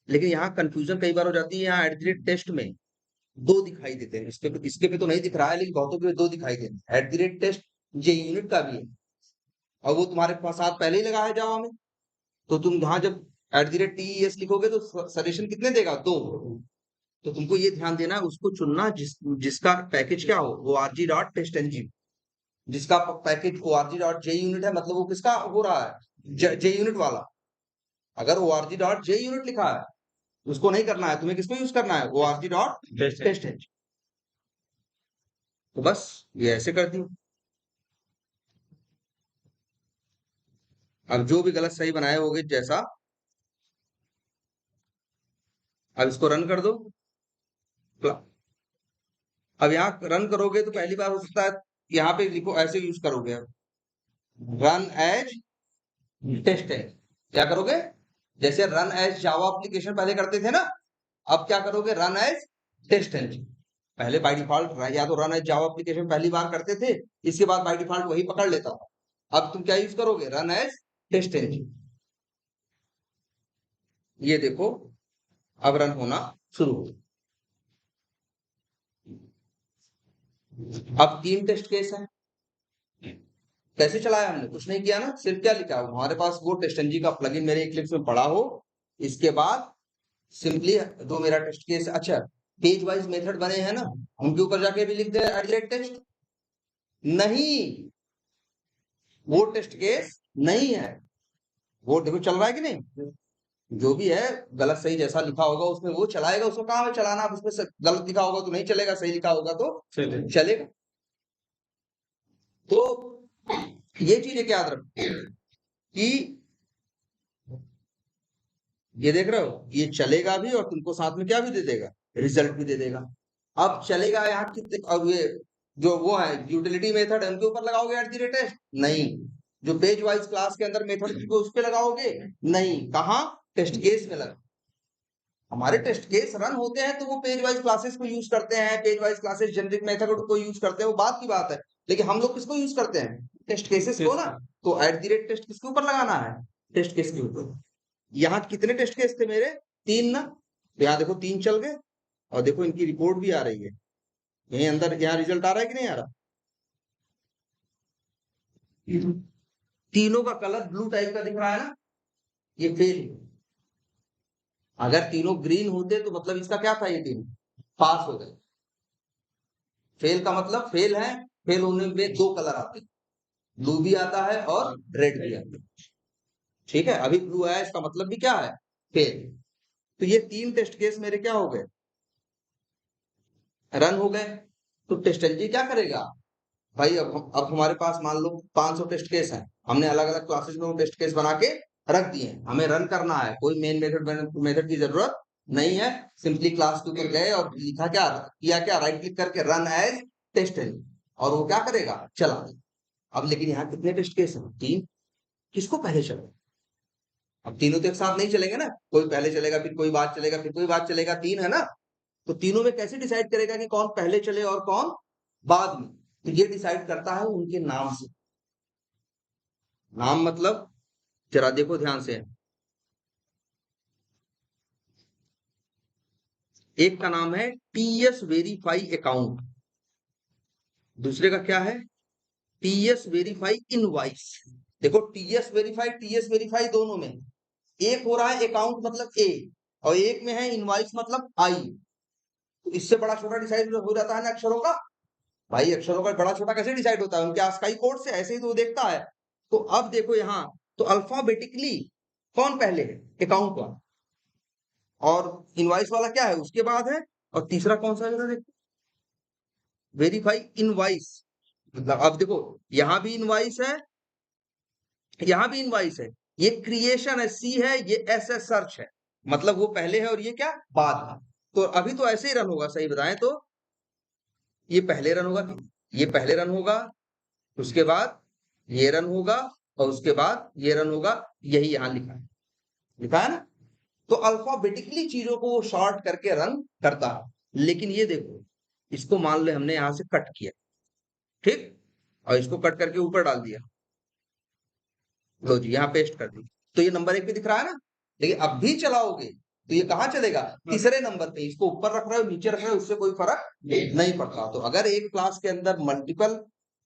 लेकिन यहाँ कंफ्यूजन कई बार हो जाती है, यहाँ @टेस्ट में 2 दिखाई देते हैं, इसके पे तो नहीं दिख रहा है, लेकिन बहुतों के 2 दिखाई देते हैं। @टेस्ट ये यूनिट का भी है और वो तुम्हारे पास साथ पहले ही लगा है जावा में, तो तुम यहाँ जब @tes लिखोगे तो सजेशन कितने देगा, 2। तो तुमको ये ध्यान देना है, उसको चुनना जिसका पैकेज क्या हो, org.testng। जिसका पैकेज org.junit है, मतलब वो किसका हो रहा है, JUnit वाला। अगर org.junit लिखा है, उसको नहीं करना है, तुम्हें किसको यूज करना है, org.testng। तो बस ये ऐसे करती हूँ। अब जो भी गलत सही बनाए होगे जैसा, अब इसको रन कर दो। अब यहाँ रन करोगे तो पहली बार हो सकता है यहाँ पे लिखो, ऐसे यूज करोगे, रन एज टेस्ट एज। क्या करोगे, जैसे रन एज जावा एप्लीकेशन पहले करते थे ना, अब क्या करोगे, रन एज टेस्ट एज। पहले बाय डिफॉल्ट या तो रन एज जावा एप्लीकेशन पहली बार करते थे, इसके बाद बाय डिफॉल्ट वही पकड़ लेता था। अब तुम क्या यूज करोगे, रन एज टेस्ट एज। ये देखो अब रन होना शुरू हो। अब 3 टेस्ट केस है। कैसे चलाया हमने, कुछ नहीं किया ना, सिर्फ क्या लिखा हो, हमारे पास वो टेस्टंजी का प्लगइन मेरे इक्लिप्स में पड़ा हो, इसके बाद सिंपली दो मेरा टेस्ट केस। अच्छा, पेज वाइज मेथड बने हैं ना, उनके ऊपर जाके भी लिख दे @टेस्ट। नहीं, वो टेस्ट केस नहीं है। वो देखो चल रहा है कि नहीं, जो भी है गलत सही जैसा लिखा होगा उसमें वो चलाएगा, उसको कहाँ है चलाना। अब उसमें गलत लिखा होगा तो नहीं चलेगा, सही लिखा होगा तो चलेगा। तो ये चीज एक याद रखो कि ये देख रहे हो, ये चलेगा भी और तुमको साथ में क्या भी दे देगा, रिजल्ट भी दे देगा। अब चलेगा यहाँ कितने, अब ये जो वो है यूटिलिटी मेथड है उनके ऊपर लगाओगे @टेस्ट, नहीं। जो पेज वाइज क्लास के अंदर मेथड को उस पे लगाओगे, नहीं। कहाँ, टेस्ट केस में लगा। हमारे टेस्ट केस रन होते हैं तो वो पेज वाइज क्लासेस को यूज करते हैं, page wise classes generic method को यूज करते हैं, वो बात की बात है। लेकिन हम लोग किसको यूज करते हैं, टेस्ट केसेस को ना। तो @टेस्ट किसके ऊपर लगाना है, टेस्ट केस के ऊपर। यहाँ कितने टेस्ट केस थे मेरे, 3 ना, तो यहाँ देखो 3 चल गए और देखो इनकी रिपोर्ट भी आ रही है यहीं अंदर, यहाँ रिजल्ट आ रहा है कि नहीं आ रहा। तीनों का कलर ब्लू टाइप का दिख रहा है ना, ये फेल। अगर तीनों ग्रीन होते तो मतलब इसका क्या था, ये टीम पास हो गए। फेल का मतलब फेल है, फेल होने में 2 कलर आते हैं, ब्लू भी आता है और रेड भी आता है। ठीक है, अभी ब्लू आया, इसका मतलब भी क्या है, फेल। तो ये 3 टेस्ट केस मेरे क्या हो गए, रन हो गए। तो टेस्टलजी क्या करेगा भाई, अब हमारे पास मान लो 500 टेस्ट केस हैं, हमने अलग अलग क्लासेस में वो टेस्ट केस बना के रख दिए, हमें रन करना है, कोई मेन मेथड की जरूरत नहीं है। सिंपली क्लास के ऊपर गए और लिखा क्या, किया क्या, राइट क्लिक करके रन एज टेस्ट, और वो क्या करेगा, चला। अब लेकिन यहाँ कितने टेस्ट केस हैं, 3। किसको पहले चले, अब तीनों तो एक साथ नहीं चलेंगे ना, कोई पहले चलेगा फिर कोई बात चलेगा फिर कोई बात चलेगा, 3 है ना। तो तीनों में कैसे डिसाइड करेगा कि कौन पहले चले और कौन बाद में, तो ये डिसाइड करता है उनके नाम से। नाम मतलब जरा देखो ध्यान से, एक का नाम है टीएस वेरीफाई अकाउंट, दूसरे का क्या है, टीएस वेरीफाई इनवाइस। देखो टीएस वेरीफाई दोनों में, एक हो रहा है अकाउंट मतलब ए, और एक में है इनवाइस मतलब आई। तो इससे बड़ा छोटा डिसाइड हो जाता है ना अक्षरों का, भाई अक्षरों का बड़ा छोटा कैसे डिसाइड होता है, उनके आस्काई कोड से, ऐसे ही तो वो देखता है। तो अब देखो यहाँ, तो अल्फाबेटिकली कौन पहले है, अकाउंट वाला, और इनवाइस वाला क्या है उसके बाद है, और तीसरा कौन सा है जरा देखो, वेरीफाई इनवाइस। मतलब अब देखो यहां भी इनवाइस है, यहां भी इनवाइस है, ये क्रिएशन है सी है, ये एस है सर्च है, मतलब वो पहले है और ये क्या बाद में। तो अभी तो ऐसे ही रन होगा, सही बताएं तो ये पहले रन होगा, ये पहले रन होगा, उसके बाद ये रन होगा, और उसके बाद ये रन होगा, यही यहां लिखा है, लिखा है ना। तो अल्फाबेटिकली चीजों को वो शॉर्ट करके रन करता है। लेकिन ये देखो, इसको मान लो हमने यहां से कट किया, ठीक, और इसको कट करके ऊपर डाल दिया, लो जी यहां पेस्ट कर दी, तो ये नंबर 1 पे दिख रहा है ना। लेकिन अब भी चलाओगे तो ये कहां चलेगा, तीसरे नंबर पे। इसको ऊपर रख रहे हो नीचे रख रहे हो, उससे कोई फर्क नहीं पड़ता। तो अगर एक क्लास के अंदर मल्टीपल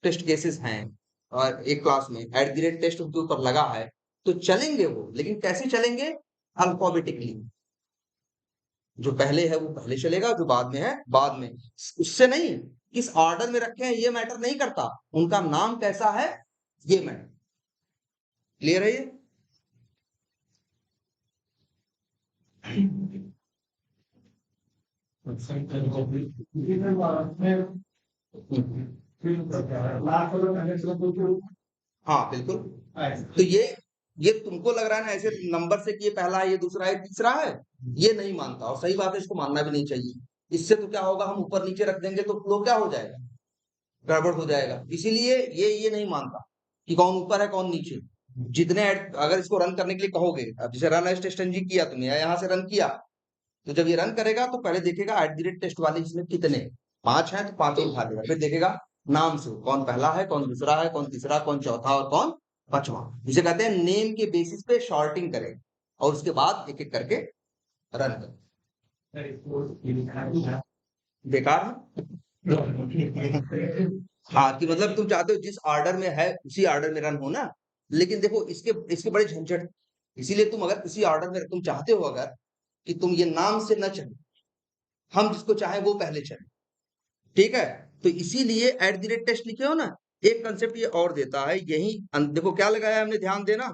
टेस्ट केसेस हैं और एक क्लास में @टेस्ट उनके ऊपर लगा है, तो चलेंगे वो, लेकिन कैसे चलेंगे, अल्फाबेटिकली। जो पहले है वो पहले चलेगा, जो बाद में है बाद में, उससे नहीं, किस ऑर्डर में रखे हैं ये मैटर नहीं करता, उनका नाम कैसा है ये मैटर। क्लियर है ये। हाँ बिल्कुल। तो ये तुमको लग रहा है ना ऐसे नंबर से कि ये पहला है, ये दूसरा है, तीसरा है, ये नहीं मानता, और सही बात है, इसको मानना भी नहीं चाहिए। इससे तो क्या होगा, हम ऊपर नीचे रख देंगे तो फ्लो क्या हो जाएगा, गड़बड़ हो जाएगा। इसीलिए ये नहीं मानता कि कौन ऊपर है कौन नीचे। जितने अगर इसको रन करने के लिए कहोगे, अब जैसे रन एज टेस्ट एनजी किया तुमने, या यहाँ से रन किया, तो जब ये रन करेगा तो पहले देखेगा @टेस्ट वाले इसमें कितने, 5 हैं तो 5 उठा देगा, फिर देखेगा नाम से कौन पहला है, कौन दूसरा है, कौन तीसरा, कौन चौथा और कौन पांचवा। जिसे कहते हैं नेम के बेसिस पे शॉर्टिंग करें, और उसके बाद एक एक करके रन करें। बेकार है। हाँ, कि मतलब तुम चाहते हो जिस ऑर्डर में है उसी ऑर्डर में रन हो ना। लेकिन देखो इसके इसके बड़े झंझट, इसीलिए तुम अगर उसी ऑर्डर में तुम चाहते हो अगर कि तुम ये नाम से न चले, हम जिसको चाहे वो पहले चले, ठीक है। तो इसीलिए @टेस्ट लिखे हो ना, एक कंसेप्ट ये और देता है, यही देखो क्या लगाया है हमने, ध्यान देना।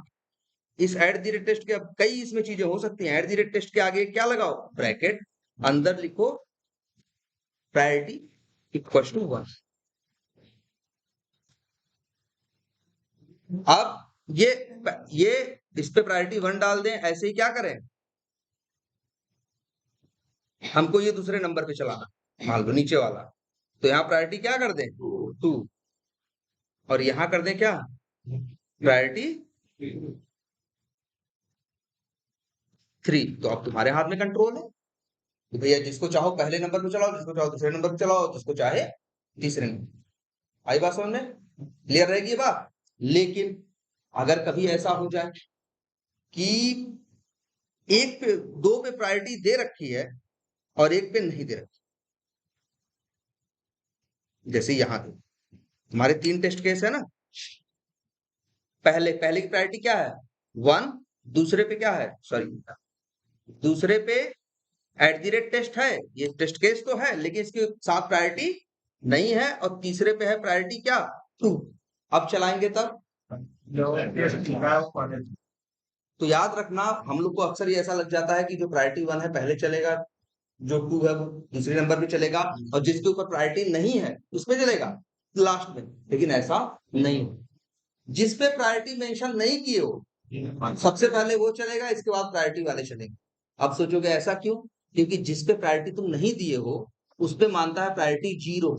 इस @टेस्ट के अब कई इसमें चीजें हो सकती हैं। @टेस्ट के आगे क्या लगाओ, ब्रैकेट, अंदर लिखो प्रायोरिटी इक्वल टू 1। अब ये इस पे प्रायोरिटी 1 डाल दें, ऐसे ही क्या करें, हमको ये दूसरे नंबर पे चलाना, मान लो नीचे वाला, तो यहाँ प्रायोरिटी क्या कर दें 2, और यहां कर दें क्या प्रायोरिटी 3। तो अब तुम्हारे हाथ में कंट्रोल है कि भैया जिसको चाहो पहले नंबर पे चलाओ, जिसको चाहो दूसरे नंबर पे चलाओ, जिसको चाहे तीसरे नंबर। आई बात समझ में, क्लियर रहेगी ये बात। लेकिन अगर कभी ऐसा हो जाए कि एक पे 2 पे प्रायोरिटी दे रखी है और एक पे नहीं दे रखी, जैसे यहां पे हमारे 3 टेस्ट केस है ना, पहले की प्रायोरिटी क्या है 1, दूसरे पे क्या है, सॉरी दूसरे पे @टेस्ट है, ये टेस्ट केस तो है लेकिन इसके साथ प्रायोरिटी नहीं है, और तीसरे पे है प्रायोरिटी क्या 2। अब चलाएंगे तब, तो याद रखना हम लोग को अक्सर ये ऐसा लग जाता है कि जो प्रायोरिटी 1 है पहले चलेगा, जो 2 है वो दूसरे नंबर पे चलेगा, और जिसके ऊपर प्रायोरिटी नहीं है उसमें चलेगा लास्ट में। लेकिन ऐसा नहीं हो, जिस पे प्रायोरिटी मेंशन नहीं किए हो सबसे पहले वो चलेगा, इसके बाद प्रायोरिटी वाले चलेंगे। अब सोचोगे ऐसा क्यों, क्योंकि जिस पे प्रायोरिटी तुम नहीं दिए हो उस पे मानता है प्रायोरिटी 0,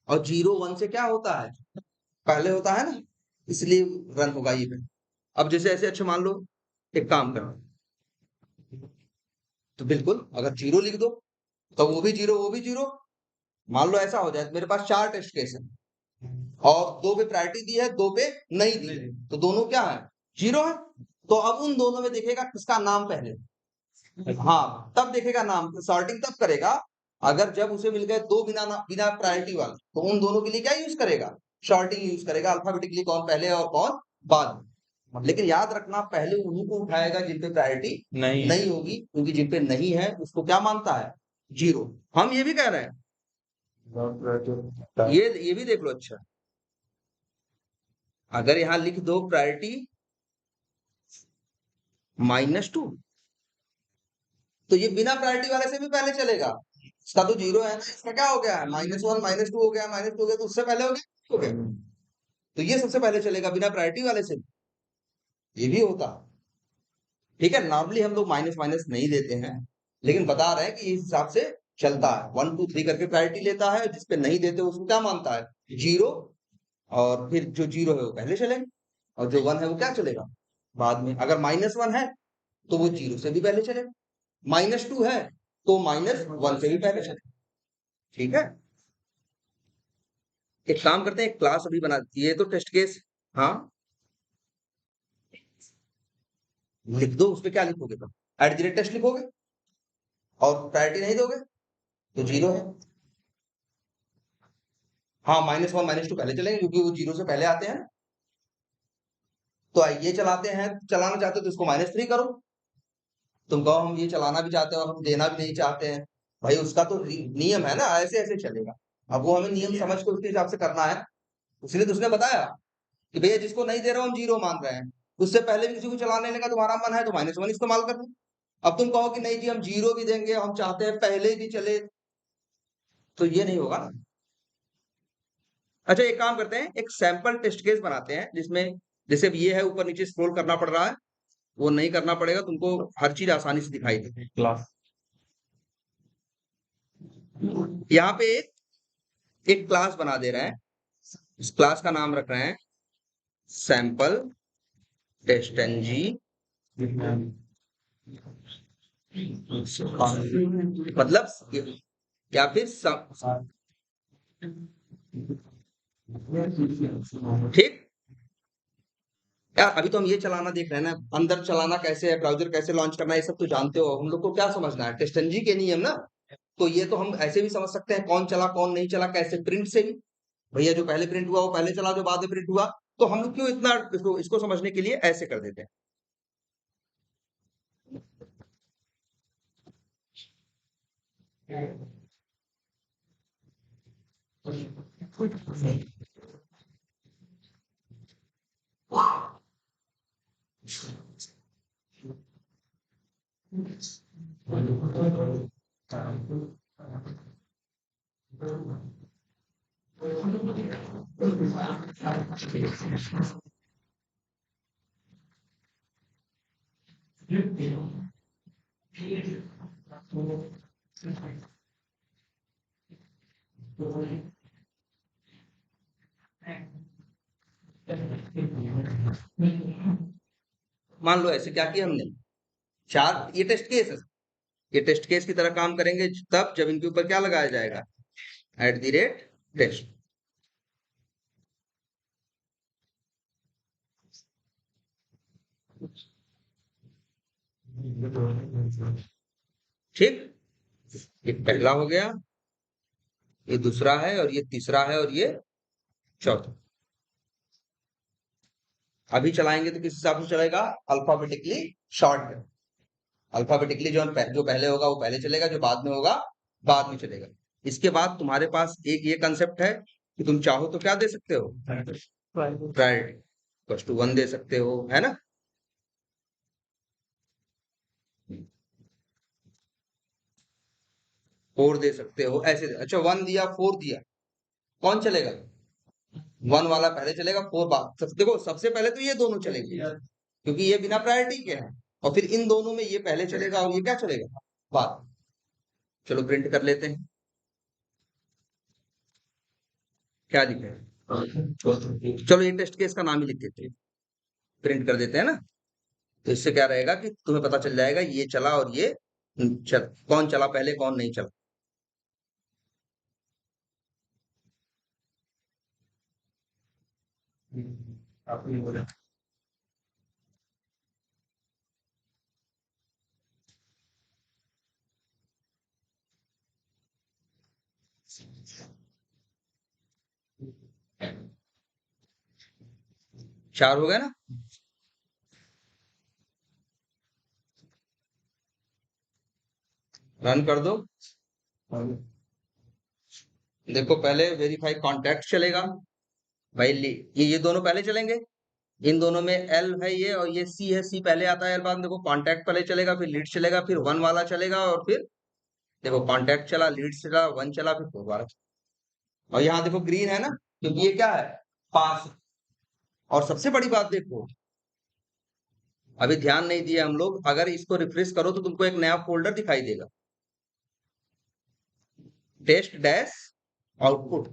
और 0 1 से क्या होता है पहले होता है ना, इसलिए रन होगा ये पे। अब जैसे ऐसे अच्छा मान लो एक काम करो, तो बिल्कुल अगर 0 लिख दो तो वो भी 0 वो भी 0। मान लो ऐसा हो जाए मेरे पास 4 टेस्ट केस है और 2 पे प्रायोरिटी दी है 2 पे नहीं दी, तो दोनों क्या है 0 है। तो अब उन दोनों में देखेगा किसका नाम पहले, हाँ तब देखेगा नाम, सॉर्टिंग तब करेगा अगर जब उसे मिल गए 2 बिना प्रायोरिटी वाले, तो उन दोनों के लिए क्या यूज करेगा, शॉर्टिंग यूज करेगा, अल्फाबेटिकली कौन पहले और कौन बाद में। लेकिन याद रखना पहले उन्हीं को उठाएगा जिन पे प्रायोरिटी नहीं होगी, क्योंकि जिन पे नहीं है उसको क्या मानता है 0। हम ये भी कह रहे हैं, ये भी देख लो। अच्छा अगर यहां लिख दो प्रायोरिटी -2, तो ये बिना प्रायोरिटी वाले से भी पहले चलेगा, इसका तो 0 है ना, इसका क्या हो गया है, -1 -2 हो गया, -2 हो गया, तो उससे पहले हो गया, तो ये सबसे पहले चलेगा बिना प्रायोरिटी वाले से। ये भी होता, ठीक है। नॉर्मली हम लोग माइनस माइनस नहीं देते हैं, लेकिन बता रहे हैं कि इस हिसाब से चलता है, 1 2 3 करके प्रायोरिटी लेता है, जिसपे नहीं देते उसको क्या मानता है, 0, और फिर जो 0 है वो पहले चलेगा, और जो 1 है वो क्या चलेगा, बाद में। अगर -1 है तो वो 0 से भी पहले चलेगा, -2 है तो -1 से भी पहले चलेगा, ठीक है। एक काम करते हैं, एक क्लास अभी बना, ये तो टेस्ट केस, हाँ लिख दो, उसपे क्या लिखोगे तुम, @टेस्ट लिखोगे, और प्रायोरिटी नहीं दोगे तो 0 है। हाँ, -1 -2 पहले चलेंगे क्योंकि वो 0 से पहले आते हैं। तो ये चलाते हैं, चलाना चाहते हो तो इसको -3 करो। तुम कहो हम ये चलाना भी चाहते हैं और हम देना भी नहीं चाहते हैं, भाई उसका तो नियम है ना, ऐसे ऐसे चलेगा। अब वो हमें नियम समझ के उसके हिसाब से करना है, इसलिए तो उसने बताया कि भैया जिसको नहीं दे रहा हूँ हम 0 मान रहे हैं, उससे पहले भी किसी को चलाने लगा, तुम्हारा मन है तो -1 इस्तेमाल कर लो। अब तुम कहो कि नहीं जी हम 0 भी देंगे, हम चाहते हैं पहले भी चले, तो ये नहीं होगा ना। अच्छा, एक काम करते हैं, एक सैंपल टेस्ट केस बनाते हैं जिसमें जैसे अब ये है, ऊपर नीचे स्क्रॉल करना पड़ रहा है, वो नहीं करना पड़ेगा तुमको, हर चीज आसानी से दिखाई दे। क्लास यहाँ पे एक क्लास बना दे रहे हैं, इस क्लास का नाम रख रहे हैं सैंपल टेस्ट एनजी, मतलब या फिर ठीक। यार अभी तो हम ये चलाना देख रहे हैं ना, अंदर चलाना कैसे है, ब्राउजर कैसे लॉन्च करना है, ये सब तो जानते हो, हम लोग को क्या समझना है, टेस्ट एनजी के नियम ना। तो ये तो हम ऐसे भी समझ सकते हैं, कौन चला कौन नहीं चला, कैसे प्रिंट से भी, भैया जो पहले प्रिंट हुआ वो पहले चला, जो बाद में प्रिंट हुआ, तो हम लोग क्यों इतना इसको समझने के लिए ऐसे कर देते हैं। मान लो ऐसे क्या किया हमने, चार ये टेस्ट केस है, ये टेस्ट केस की तरह काम करेंगे तब जब इनके ऊपर क्या लगाया जाएगा, @टेस्ट, ठीक। ये पहला हो गया, ये दूसरा है, और ये तीसरा है, और ये चौथा। अभी चलाएंगे तो किस हिसाब से चलेगा, अल्फाबेटिकली शॉर्ट, अल्फाबेटिकली जो पहले होगा वो पहले चलेगा, जो बाद में होगा बाद में चलेगा। इसके बाद तुम्हारे पास एक ये कंसेप्ट है कि तुम चाहो तो क्या दे सकते हो, प्रायोरिटी +1 दे सकते हो, है ना। 4 दे सकते हो, ऐसे अच्छा 1 दिया 4 दिया, कौन चलेगा, 1 वाला पहले चलेगा, 4 बाद। देखो सबसे पहले तो ये दोनों चलेंगे क्योंकि ये बिना प्रायोरिटी के हैं, और फिर इन दोनों में ये पहले चलेगा और ये क्या चलेगा, बाद। चलो प्रिंट कर लेते हैं, क्या लिखे हैं? चलो ये टेस्ट केस का नाम ही लिख देते हैं, प्रिंट कर देते हैं ना। तो इससे क्या रहेगा कि तुम्हें पता चल जाएगा ये चला और ये कौन चला पहले कौन नहीं चला। आपने बोला 4 हो गया ना। रन कर दो, देखो पहले वेरीफाई कॉन्टैक्ट चलेगा, भाई ये दोनों पहले चलेंगे, इन दोनों में एल है ये और ये सी है, सी पहले आता है, एल बाद में। देखो कॉन्टैक्ट पहले चलेगा, फिर लीड चलेगा, फिर 1 वाला चलेगा, और फिर देखो कॉन्टैक्ट चला, लीड चला, 1 चला, फिर 4 बार। और यहाँ देखो ग्रीन है ना, क्योंकि ये क्या है, पास। और सबसे बड़ी बात देखो, अभी ध्यान नहीं दिया हम लोग, अगर इसको रिफ्रेश करो तो तुमको एक नया फोल्डर दिखाई देगा, test dash output.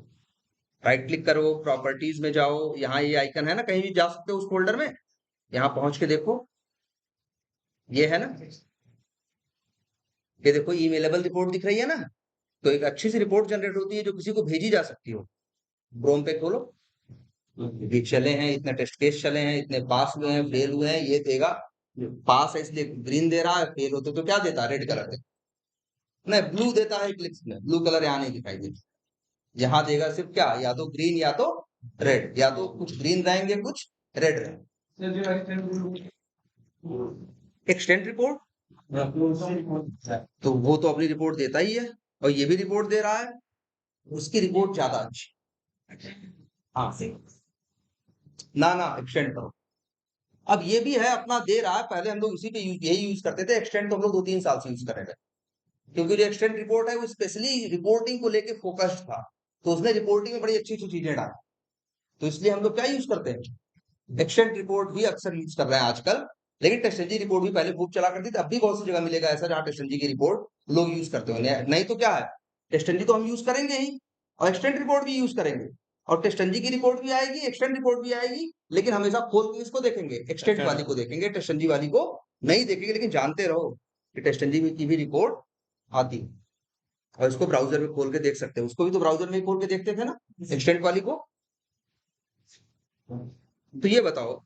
Right click करो, प्रॉपर्टीज में जाओ, यहाँ ये आइकन है ना, कहीं भी जा सकते हो उस फोल्डर में। यहाँ पहुंच के देखो, ये है ना, ये देखो ईमेलेबल रिपोर्ट दिख रही है ना। तो एक अच्छी सी रिपोर्ट जनरेट होती है जो किसी को भेजी जा सकती हो। क्रोम पे खोलो, ये चले हैं, इतने टेस्ट केस चले हैं, इतने पास हुए हैं, फेल हुए हैं, ये देगा। पास है इसलिए ग्रीन दे रहा है, फेल होते तो क्या देता है, रेड कलर देता, नहीं ब्लू देता है क्लिक्स में, ब्लू कलर यहाँ नहीं दिखाई देता। यहाँ देगा सिर्फ क्या, या तो ग्रीन या तो रेड, या तो कुछ ग्रीन रहेंगे कुछ रेड रहेंगे। एक्सटेंड रिपोर्ट, तो वो तो अपनी रिपोर्ट देता ही है, और ये भी रिपोर्ट दे रहा है, उसकी रिपोर्ट ज्यादा अच्छी। हाँ ना ना, एक्सटेंड करो। अब ये भी है अपना दे रहा है, पहले हम लोग इसी पे यही यूज करते थे, एक्सटेंड तो हम लोग 2-3 साल से यूज कर रहे थे, क्योंकि जो एक्सटेंड रिपोर्ट है वो स्पेशली रिपोर्टिंग को लेके फोकस्ड था, तो उसने रिपोर्टिंग में बड़ी अच्छी अच्छी चीजें डाली। तो इसलिए हम लोग क्या यूज करते हैं, एक्सटेंड रिपोर्ट भी अक्सर यूज कर रहे हैं आजकल। लेकिन टेस्टनजी रिपोर्ट भी पहले खूब चला करती थी, अब भी बहुत सी जगह मिलेगा ऐसा जहाँ टेस्टनजी की रिपोर्ट लोग यूज करते होंगे, नहीं तो क्या है, टेस्टनजी तो हम यूज करेंगे ही, और एक्सटेंड रिपोर्ट भी यूज करेंगे, और टेस्टनजी की रिपोर्ट भी आएगी, एक्सटेंड रिपोर्ट भी आएगी, लेकिन हमेशा खोल के इसको देखेंगे, एक्सटेंड वाली को देखेंगे, टेस्टनजी वाली को नहीं देखेंगे। लेकिन जानते रहो कि टेस्टनजी की भी रिपोर्ट आती है, और इसको ब्राउजर में खोल के देख सकते हो, उसको भी तो ब्राउजर में खोल के देखते थे ना, एक्सटेंड वाली को। तो ये बताओ,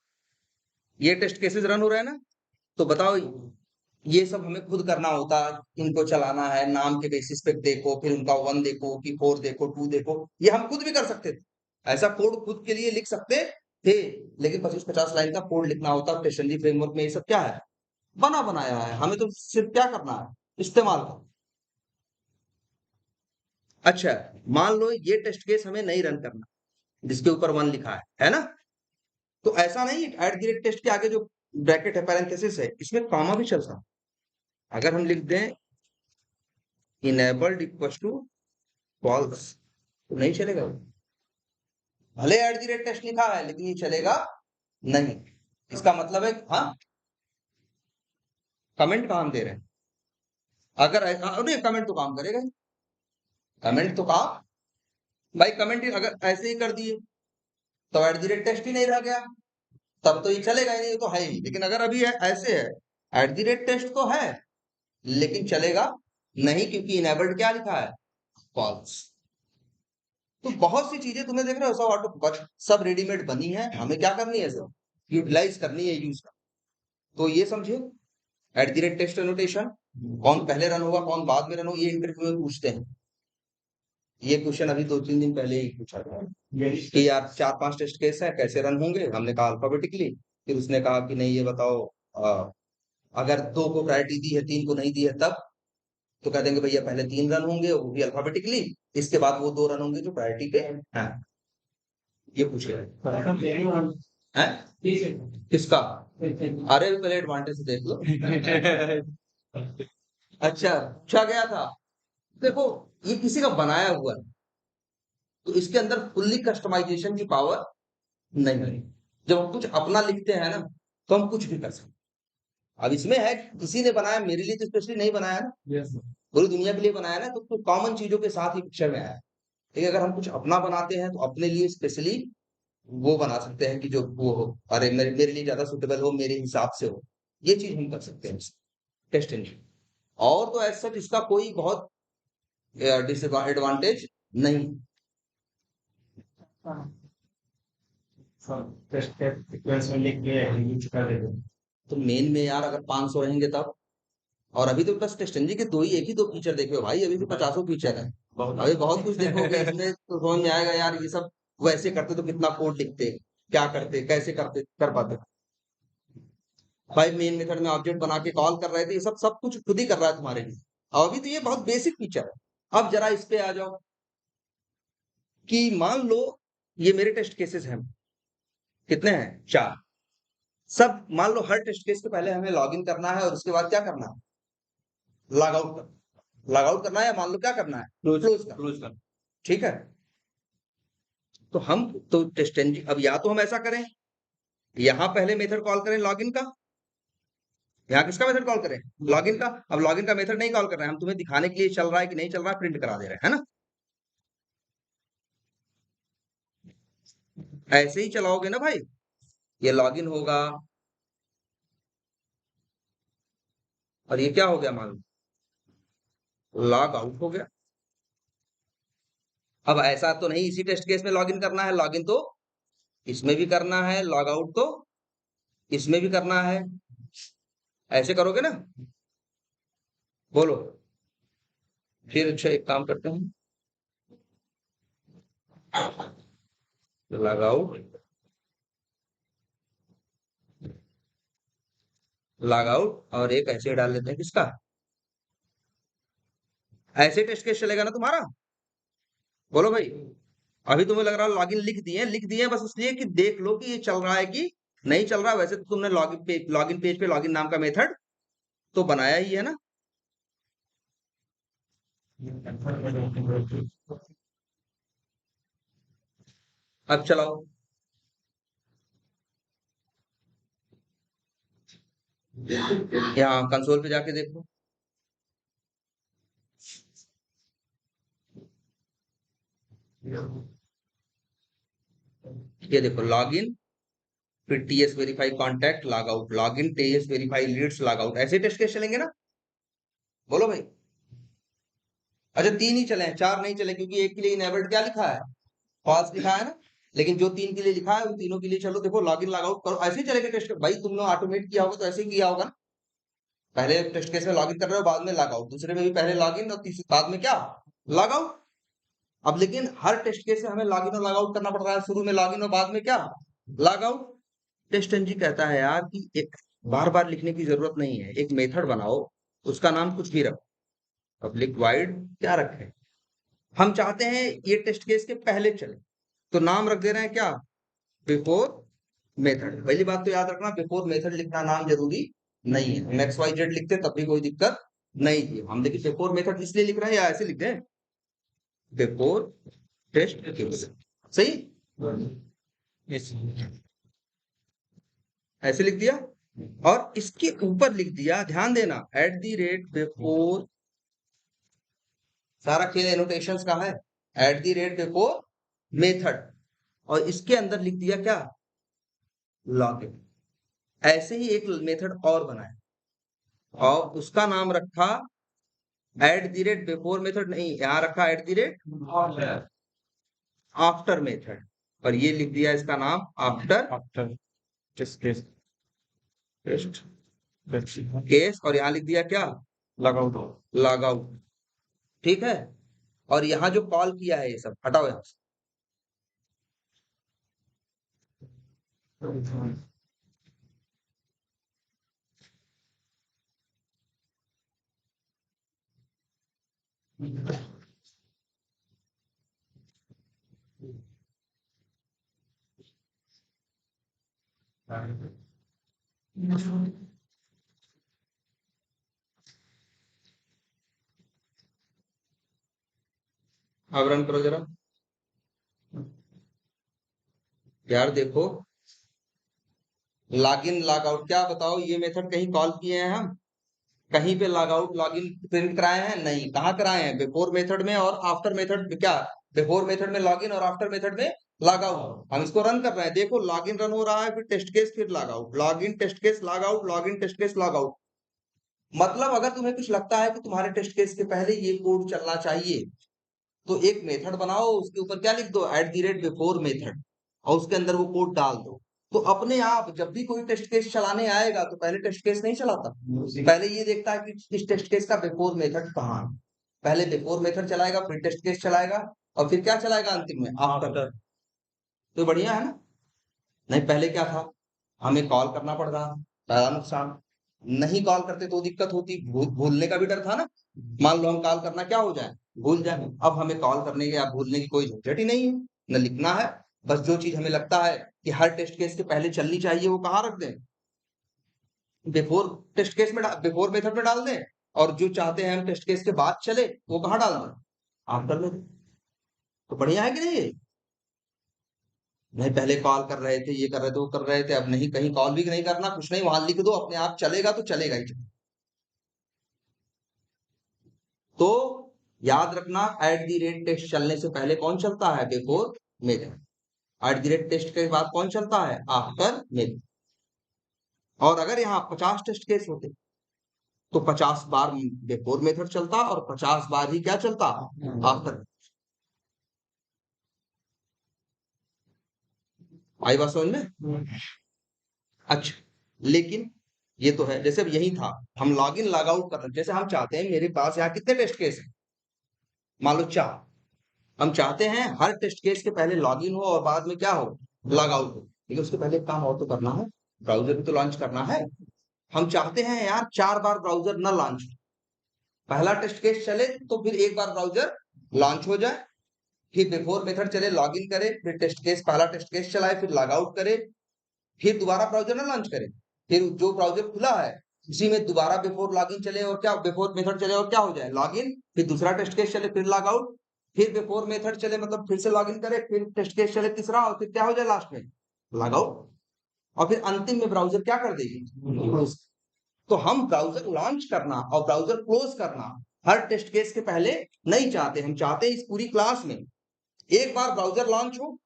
ये टेस्ट केसेस रन हो रहे हैं ना, तो बताओ, ये सब हमें खुद करना होता, इनको चलाना है, नाम के बेसिस पे देखो, फिर उनका 1 देखो कि 4 देखो, 2 देखो, ये हम खुद भी कर सकते थे, ऐसा कोड खुद के लिए लिख सकते थे। लेकिन 25-50 लाइन का कोड लिखना होता, टेस्टनजी फ्रेमवर्क में ये सब क्या है, बना बनाया है, हमें तो सिर्फ क्या करना है, इस्तेमाल करना। अच्छा, मान लो ये टेस्ट केस हमें नहीं रन करना, जिसके ऊपर 1 लिखा है ना, तो ऐसा नहीं, एट द रेट टेस्ट के आगे जो ब्रैकेट है, पैरेंथेसिस है, इसमें कॉमा भी चलता। अगर हम लिख दें इनेबल्ड इक्वल टू फॉल्स, तो नहीं चलेगा, भले एट द रेट टेस्ट लिखा है लेकिन ये चलेगा नहीं। इसका मतलब है, हाँ, कमेंट काम दे रहे हैं, अगर नहीं, कमेंट तो काम करेगा, कमेंट तो काम, भाई कमेंट अगर ऐसे ही कर दिए तो एट द रेट टेस्ट ही नहीं रह गया, तब तो ये चलेगा ही नहीं, तो है ही। लेकिन अगर अभी ऐसे है, एट द रेट टेस्ट तो है लेकिन चलेगा नहीं, क्योंकि इनेबल्ड क्या लिखा है, फॉल्स। तो बहुत सी चीजें तुम्हें देख रहे हो, सब ऑटो, सब रेडीमेड बनी है, हमें क्या करनी है, सब यूटिलाइज करनी है, यूज करनी। तो ये समझे, at the rate test annotation, कौन पहले रन होगा कौन बाद में रन होगा, ये इंटरव्यू में पूछते हैं। ये क्वेश्चन अभी 2-3 दिन पहले ही पूछा था कि यार 4-5 टेस्ट केस है, कैसे रन होंगे, हमने कहा अल्फाबेटिकली। फिर उसने कहा कि नहीं ये बताओ, अगर 2 को प्रायोरिटी दी है, 3 को नहीं दी है, तब तो कह देंगे भैया पहले 3 रन होंगे, वो भी अल्फाबेटिकली, इसके बाद वो 2 रन होंगे जो प्रायोरिटी पे हैं। ये पूछ रहे हैं किसका, अरे पहले एडवांटेज देख लो। अच्छा, पूछा गया था, देखो ये किसी का बनाया हुआ है, तो इसके अंदर फुल्ली कस्टमाइजेशन की पावर नहीं है। जब हम कुछ अपना लिखते हैं ना, तो हम कुछ भी कर सकते हैं। अब इसमें है किसी ने बनाया, मेरे लिए तो स्पेशली नहीं बनाया ना, पूरी दुनिया के लिए बनाया ना, तो कॉमन चीजों के साथ ही पिक्चर में आया। लेकिन अगर हम कुछ अपना बनाते हैं तो अपने लिए स्पेशली वो बना सकते हैं कि जो वो हो, अरे मेरे लिए ज्यादा सुटेबल हो, मेरे हिसाब से हो, ये चीज हम कर सकते हैं टेस्ट इंजन। और तो ऐसा इसका कोई बहुत डिसएडवांटेज नहीं। तो मेन में यार अगर 500 रहेंगे तब, और अभी तो बस टेस्टनजी के एक ही दो फीचर देखे हो भाई, अभी तो 50 फीचर है, अभी बहुत कुछ देखोगे इसमें तो समझ में आएगा यार, ये सब वैसे करते तो कितना कोड लिखते, क्या करते, कैसे करते, कर पाते। भाई मेन मेथड में ऑब्जेक्ट बना के कॉल कर रहे थे, ये सब सब कुछ खुद ही कर रहा है तुम्हारे लिए, और अभी तो ये बहुत बेसिक फीचर है। अब जरा इस पे आ जाओ कि मान लो ये मेरे टेस्ट केसेस हैं, कितने हैं, 4। सब मान लो हर टेस्ट केस के पहले हमें लॉगिन करना है, और उसके बाद क्या करना है, लॉग आउट करना। लॉग आउट करना है या मान लो क्या करना है, क्लोज करना, ठीक है। तो हम तो टेस्ट इंजन, अब या तो हम ऐसा करें, यहां पहले मेथड कॉल करें लॉगिन का, यहाँ किसका मेथड कॉल करें, लॉगिन का। अब लॉगिन का मेथड नहीं कॉल कर रहे हैं हम, तुम्हें दिखाने के लिए चल रहा है कि नहीं चल रहा है प्रिंट करा दे रहे हैं, है ना। ऐसे ही चलाओगे ना भाई, ये लॉगिन होगा और ये क्या हो गया, मान लो लॉग आउट हो गया। अब ऐसा तो नहीं इसी टेस्ट केस में लॉगिन करना है, लॉगिन तो इसमें भी करना है, लॉग आउट तो इसमें भी करना है, ऐसे करोगे ना, बोलो। फिर अच्छा एक काम करते हैं, लॉग आउट, लॉग आउट और एक ऐसे डाल लेते हैं किसका, ऐसे टेस्ट केस चलेगा ना तुम्हारा, बोलो भाई। अभी तुम्हें लग रहा है लॉगिन लिख दिए बस इसलिए कि देख लो कि ये चल रहा है कि नहीं चल रहा। वैसे तो तुमने लॉगिन पेज पे लॉगिन नाम का मेथड तो बनाया ही है ना। अब चलाओ, यहाँ कंसोल पे जाके देखो, ये देखो लॉगिन, फिर TS verify contact log out, login TS verify leads log out, ऐसे टेस्ट केस चलेंगे ना, बोलो भाई। अच्छा 3 ही चले हैं, 4 नहीं चले, क्योंकि एक के लिए इनेबल्ड क्या लिखा है, फॉल्स लिखा है ना। लेकिन जो 3 के लिए लिखा है उन तीनों के लिए चलो देखो लॉगिन लॉग आउट करो, ऐसे ही चलेगा टेस्ट। भाई तुम लोग ऑटोमेट किया होगा तो ऐसे ही किया होगा ना, पहले टेस्ट केस में लॉगिन कर रहे हो बाद में लॉग आउट, दूसरे में भी पहले लॉगिन और तीसरे बाद में क्या, लॉग आउट। अब लेकिन हर टेस्ट केस में हमें लॉगिन और लॉग आउट करना पड़ रहा है, शुरू में लॉगिन और बाद में क्या, लॉग आउट। टेस्ट एनजी कहता है यार कि एक बार बार लिखने की जरूरत नहीं है, एक मेथड बनाओ, उसका नाम कुछ भी रखो, पब्लिक वाइड क्या रखें, हम चाहते हैं ये टेस्ट केस के पहले चले, तो नाम रख दे रहे हैं क्या, बिफोर मेथड। पहली बात तो याद रखना, बिफोर मेथड लिखना नाम जरूरी नहीं है, हम एक्स वाई जेड लिखते तब भी कोई दिक्कत नहीं थी। हम देखिए बिफोर मेथड इसलिए लिख रहे हैं या ऐसे लिख रहे हैं, बिफोर टेस्ट केस, सही ऐसे लिख दिया। और इसके ऊपर लिख दिया, ध्यान देना, एट द रेट बिफोर, सारा खेल एनोटेशंस का है, eight the rate before method, और इसके अंदर लिख दिया क्या, लॉगिन। ऐसे ही एक मेथड और बनाया और उसका नाम रखा eight the rate before method नहीं, यहां रखा eight the rate after method, और ये लिख दिया इसका नाम आफ्टर केस, और यहां लिख दिया क्या, लॉग आउट, ठीक है। और यहाँ जो कॉल किया है ये सब हटाओ यहाँ से, अब रन करो जरा, यार देखो लॉगिन लॉग आउट, क्या बताओ ये मेथड कहीं कॉल किए हैं हम, कहीं पे लॉग आउट लॉगिन प्रिंट कराए हैं नहीं, कहाँ कराए हैं, बिफोर मेथड में और आफ्टर मेथड, क्या बिफोर मेथड में लॉगिन और आफ्टर मेथड में लॉग आउट। हम इसको रन कर रहे हैं, देखो लॉगिन रन हो रहा है, फिर टेस्ट केस, फिर log out, login test case log out, login test case log out. मतलब अगर तुम्हें कुछ लगता है कि तुम्हारे टेस्ट केस के पहले ये कोड चलना चाहिए, तो एक मेथड बनाओ, उसके ऊपर क्या लिख दो, eight the rate before method, और उसके अंदर वो कोड डाल दो। तो अपने आप जब भी कोई टेस्ट केस चलाने आएगा तो पहले टेस्ट केस नहीं चलाता, पहले ये देखता है कि इस टेस्ट केस का बिफोर मेथड कहाँ है, पहले बिफोर मेथड चलाएगा, फिर टेस्ट केस चलाएगा, और फिर क्या चलाएगा अंतिम में, आफ्टर। तो बढ़िया है ना। नहीं पहले क्या था, हमें कॉल करना पड़ रहा, पहला नुकसान, नहीं कॉल करते तो दिक्कत होती, भूलने का भी डर था ना, मान लो हम कॉल करना क्या हो जाए, भूल जाए। अब हमें कॉल करने के या भूलने की कोई झंझट ही नहीं है, न लिखना है, बस जो चीज हमें लगता है कि हर टेस्ट केस के पहले चलनी चाहिए वो कहाँ रख दें, बिफोर टेस्ट केस में, बिफोर मेथड में डाल दें, और जो चाहते हैं हम टेस्ट केस के बाद चले वो कहाँ डाल दें, आप कर लेते, तो बढ़िया है कि नहीं? नहीं पहले कॉल कर रहे थे, ये कर रहे थे, वो कर रहे थे, अब नहीं, कहीं कॉल भी नहीं करना, कुछ नहीं, वहां लिख दो, अपने आप चलेगा तो चलेगा ही। तो याद रखना, @ टेस्ट चलने से पहले कौन चलता है, बिफोर मेथड। @ टेस्ट के बाद कौन चलता है, आफ्टर मेथड। और अगर यहाँ 50 टेस्ट केस होते तो 50 बार बिफोर मेथड चलता और 50 बार ही क्या चलता, आफ्टर। आई बात समझ में? अच्छा, लेकिन ये तो है, जैसे अब यही था, हम लॉग इन लॉग आउट कर रहे हैं, जैसे हम चाहते हैं मेरे पास यहाँ कितने टेस्ट केस हैं, मान लो 4, हम चाहते हैं हर टेस्ट केस के पहले लॉग इन हो और बाद में क्या हो, लॉग आउट हो। लेकिन उसके पहले एक काम और तो करना है, ब्राउजर भी तो लॉन्च करना है। हम चाहते हैं यार 4 बार ब्राउजर न लॉन्च हो, पहला टेस्ट केस चले तो फिर एक बार ब्राउजर लॉन्च हो जाए, फिर बिफोर मेथड चले, लॉग इन करे, फिर टेस्ट केस, पहला टेस्ट केस चलाए, फिर लॉग आउट करे, फिर दोबारा ब्राउजर ना लॉन्च करे, फिर जो ब्राउजर खुला है उसी में दोबारा बिफोर लॉगिन चले और क्या, बिफोर मेथड चले और क्या हो जाए, लॉगिन, फिर दूसरा टेस्ट केस चले, फिर लॉग आउट, फिर बिफोर मेथड चले, मतलब फिर से लॉगिन करे, फिर टेस्ट केस चले तीसरा, और फिर क्या हो जाए लास्ट में, लॉग आउट, और फिर अंतिम में ब्राउजर क्या कर देगी, क्लोज। तो हम ब्राउजर लॉन्च करना और ब्राउजर क्लोज करना हर टेस्ट केस के पहले नहीं चाहते, हम चाहते हैं इस पूरी क्लास में एक बार ब्राउजर लॉन्च हो,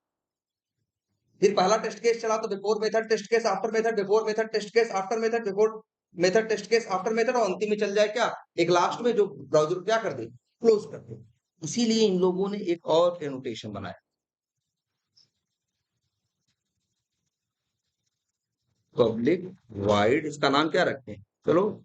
फिर पहला टेस्ट केस चला तो before method test case after method, before method test case after method, before method test case after method, और अंतिम में चल जाए क्या, एक लास्ट में जो ब्राउजर क्या कर दे, क्लोज कर दे। इसीलिए इन लोगों ने एक और एनोटेशन बनाया, पब्लिक वाइड, इसका नाम क्या रखते हैं, चलो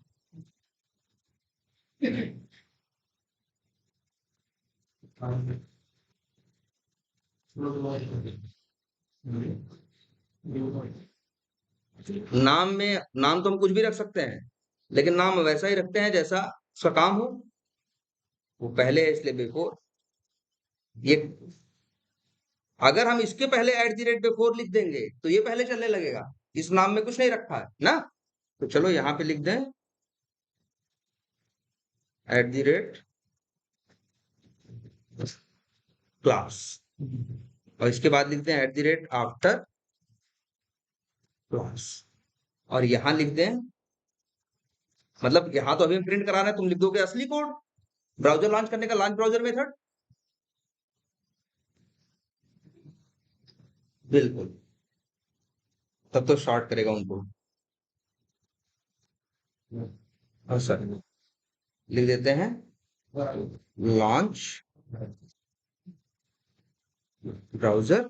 नाम में, नाम तो हम कुछ भी रख सकते हैं, लेकिन नाम वैसा ही रखते हैं जैसा उसका काम हो, वो पहले है इसलिए बिफोर। ये अगर हम इसके पहले @बिफोर लिख देंगे तो ये पहले चलने लगेगा, इस नाम में कुछ नहीं रखा है ना, तो चलो यहाँ पे लिख दें @क्लास, और इसके बाद लिखते हैं @आफ्टर क्लास, और यहां लिख दें, मतलब यहां तो अभी हम प्रिंट करा रहे हैं, तुम लिख दोगे असली कोड, ब्राउजर लॉन्च करने का लॉन्च ब्राउजर मेथड, बिल्कुल, तब तो शॉर्ट करेगा उनको। और सर लिख देते हैं लॉन्च ब्राउजर,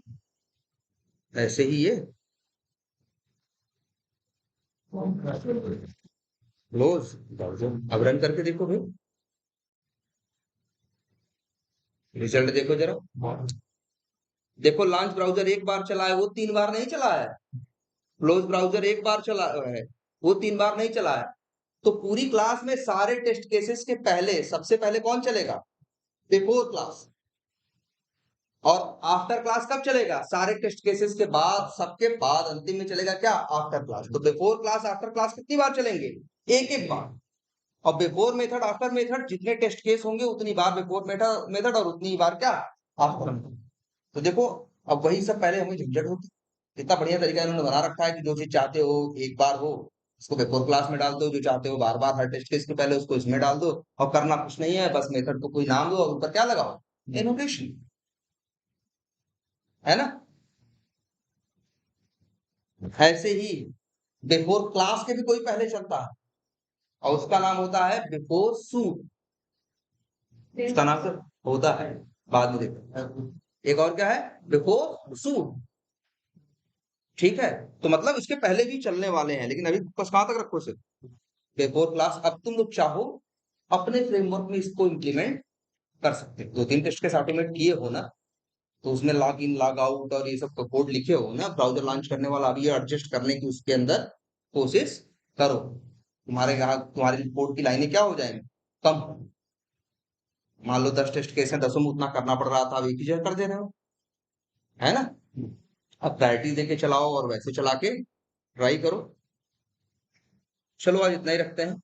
ऐसे ही ये क्लोज ब्राउजर। अब रन करके देखो भाई, रिजल्ट देखो जरा, देखो लॉन्च ब्राउजर एक बार चला है, वो 3 बार नहीं चला है, क्लोज ब्राउजर एक बार चला है, वो 3 बार नहीं चला है। तो पूरी क्लास में सारे टेस्ट केसेस के पहले सबसे पहले कौन चलेगा, बिफोर क्लास, और आफ्टर क्लास कब चलेगा, सारे टेस्ट केसेस के बाद, सबके बाद अंतिम में चलेगा क्या, आफ्टर क्लास। तो बिफोर क्लास आफ्टर क्लास कितनी बार चलेंगे, एक एक बार, और बिफोर मेथड आफ्टर मेथड जितने टेस्ट केस होंगे उतनी बार बिफोर मेथड और उतनी बार क्या, आफ्टर। तो देखो, अब वही सब पहले हमें झंझट होती, इतना बढ़िया तरीका इन्होंने बना रखा है कि जो चीज चाहते हो एक बार हो उसको बिफोर क्लास में डाल दो, जो चाहते हो बार बार हर टेस्ट केस के पहले उसको इसमें डाल दो, और करना कुछ नहीं है, बस मेथड को कोई नाम दो और ऊपर क्या लगाओ, एनोटेशन, है ना। ऐसे ही बिफोर क्लास के भी कोई पहले चलता है और उसका नाम होता है बिफोर सूट, उसका नाम तो होता है, बाद में देखो एक और क्या है, बिफोर सूट, ठीक है। तो मतलब इसके पहले भी चलने वाले हैं, लेकिन अभी बस कहां तक रखो सिर्फ बिफोर क्लास। अब तुम लोग चाहो अपने फ्रेमवर्क में इसको इंप्लीमेंट कर सकते हो, 2-3 टेस्ट केस ऑटोमेट किए हो ना, तो उसमें लॉग इन लॉग आउट और ये सब कोड लिखे हो ना, ब्राउजर लॉन्च करने वाला, अभी ये एडजस्ट करने की उसके अंदर कोशिश करो, तुम्हारे यहाँ तुम्हारी कोड की लाइनें क्या हो जाएंगी, कम। मान लो 10 टेस्ट केस है, 10 में उतना करना पड़ रहा था, अब एक ही जगह कर दे रहे हो, है ना। अब प्रायोरिटी देके चलाओ और वैसे चला के ट्राई करो। चलो आज इतना ही रखते हैं।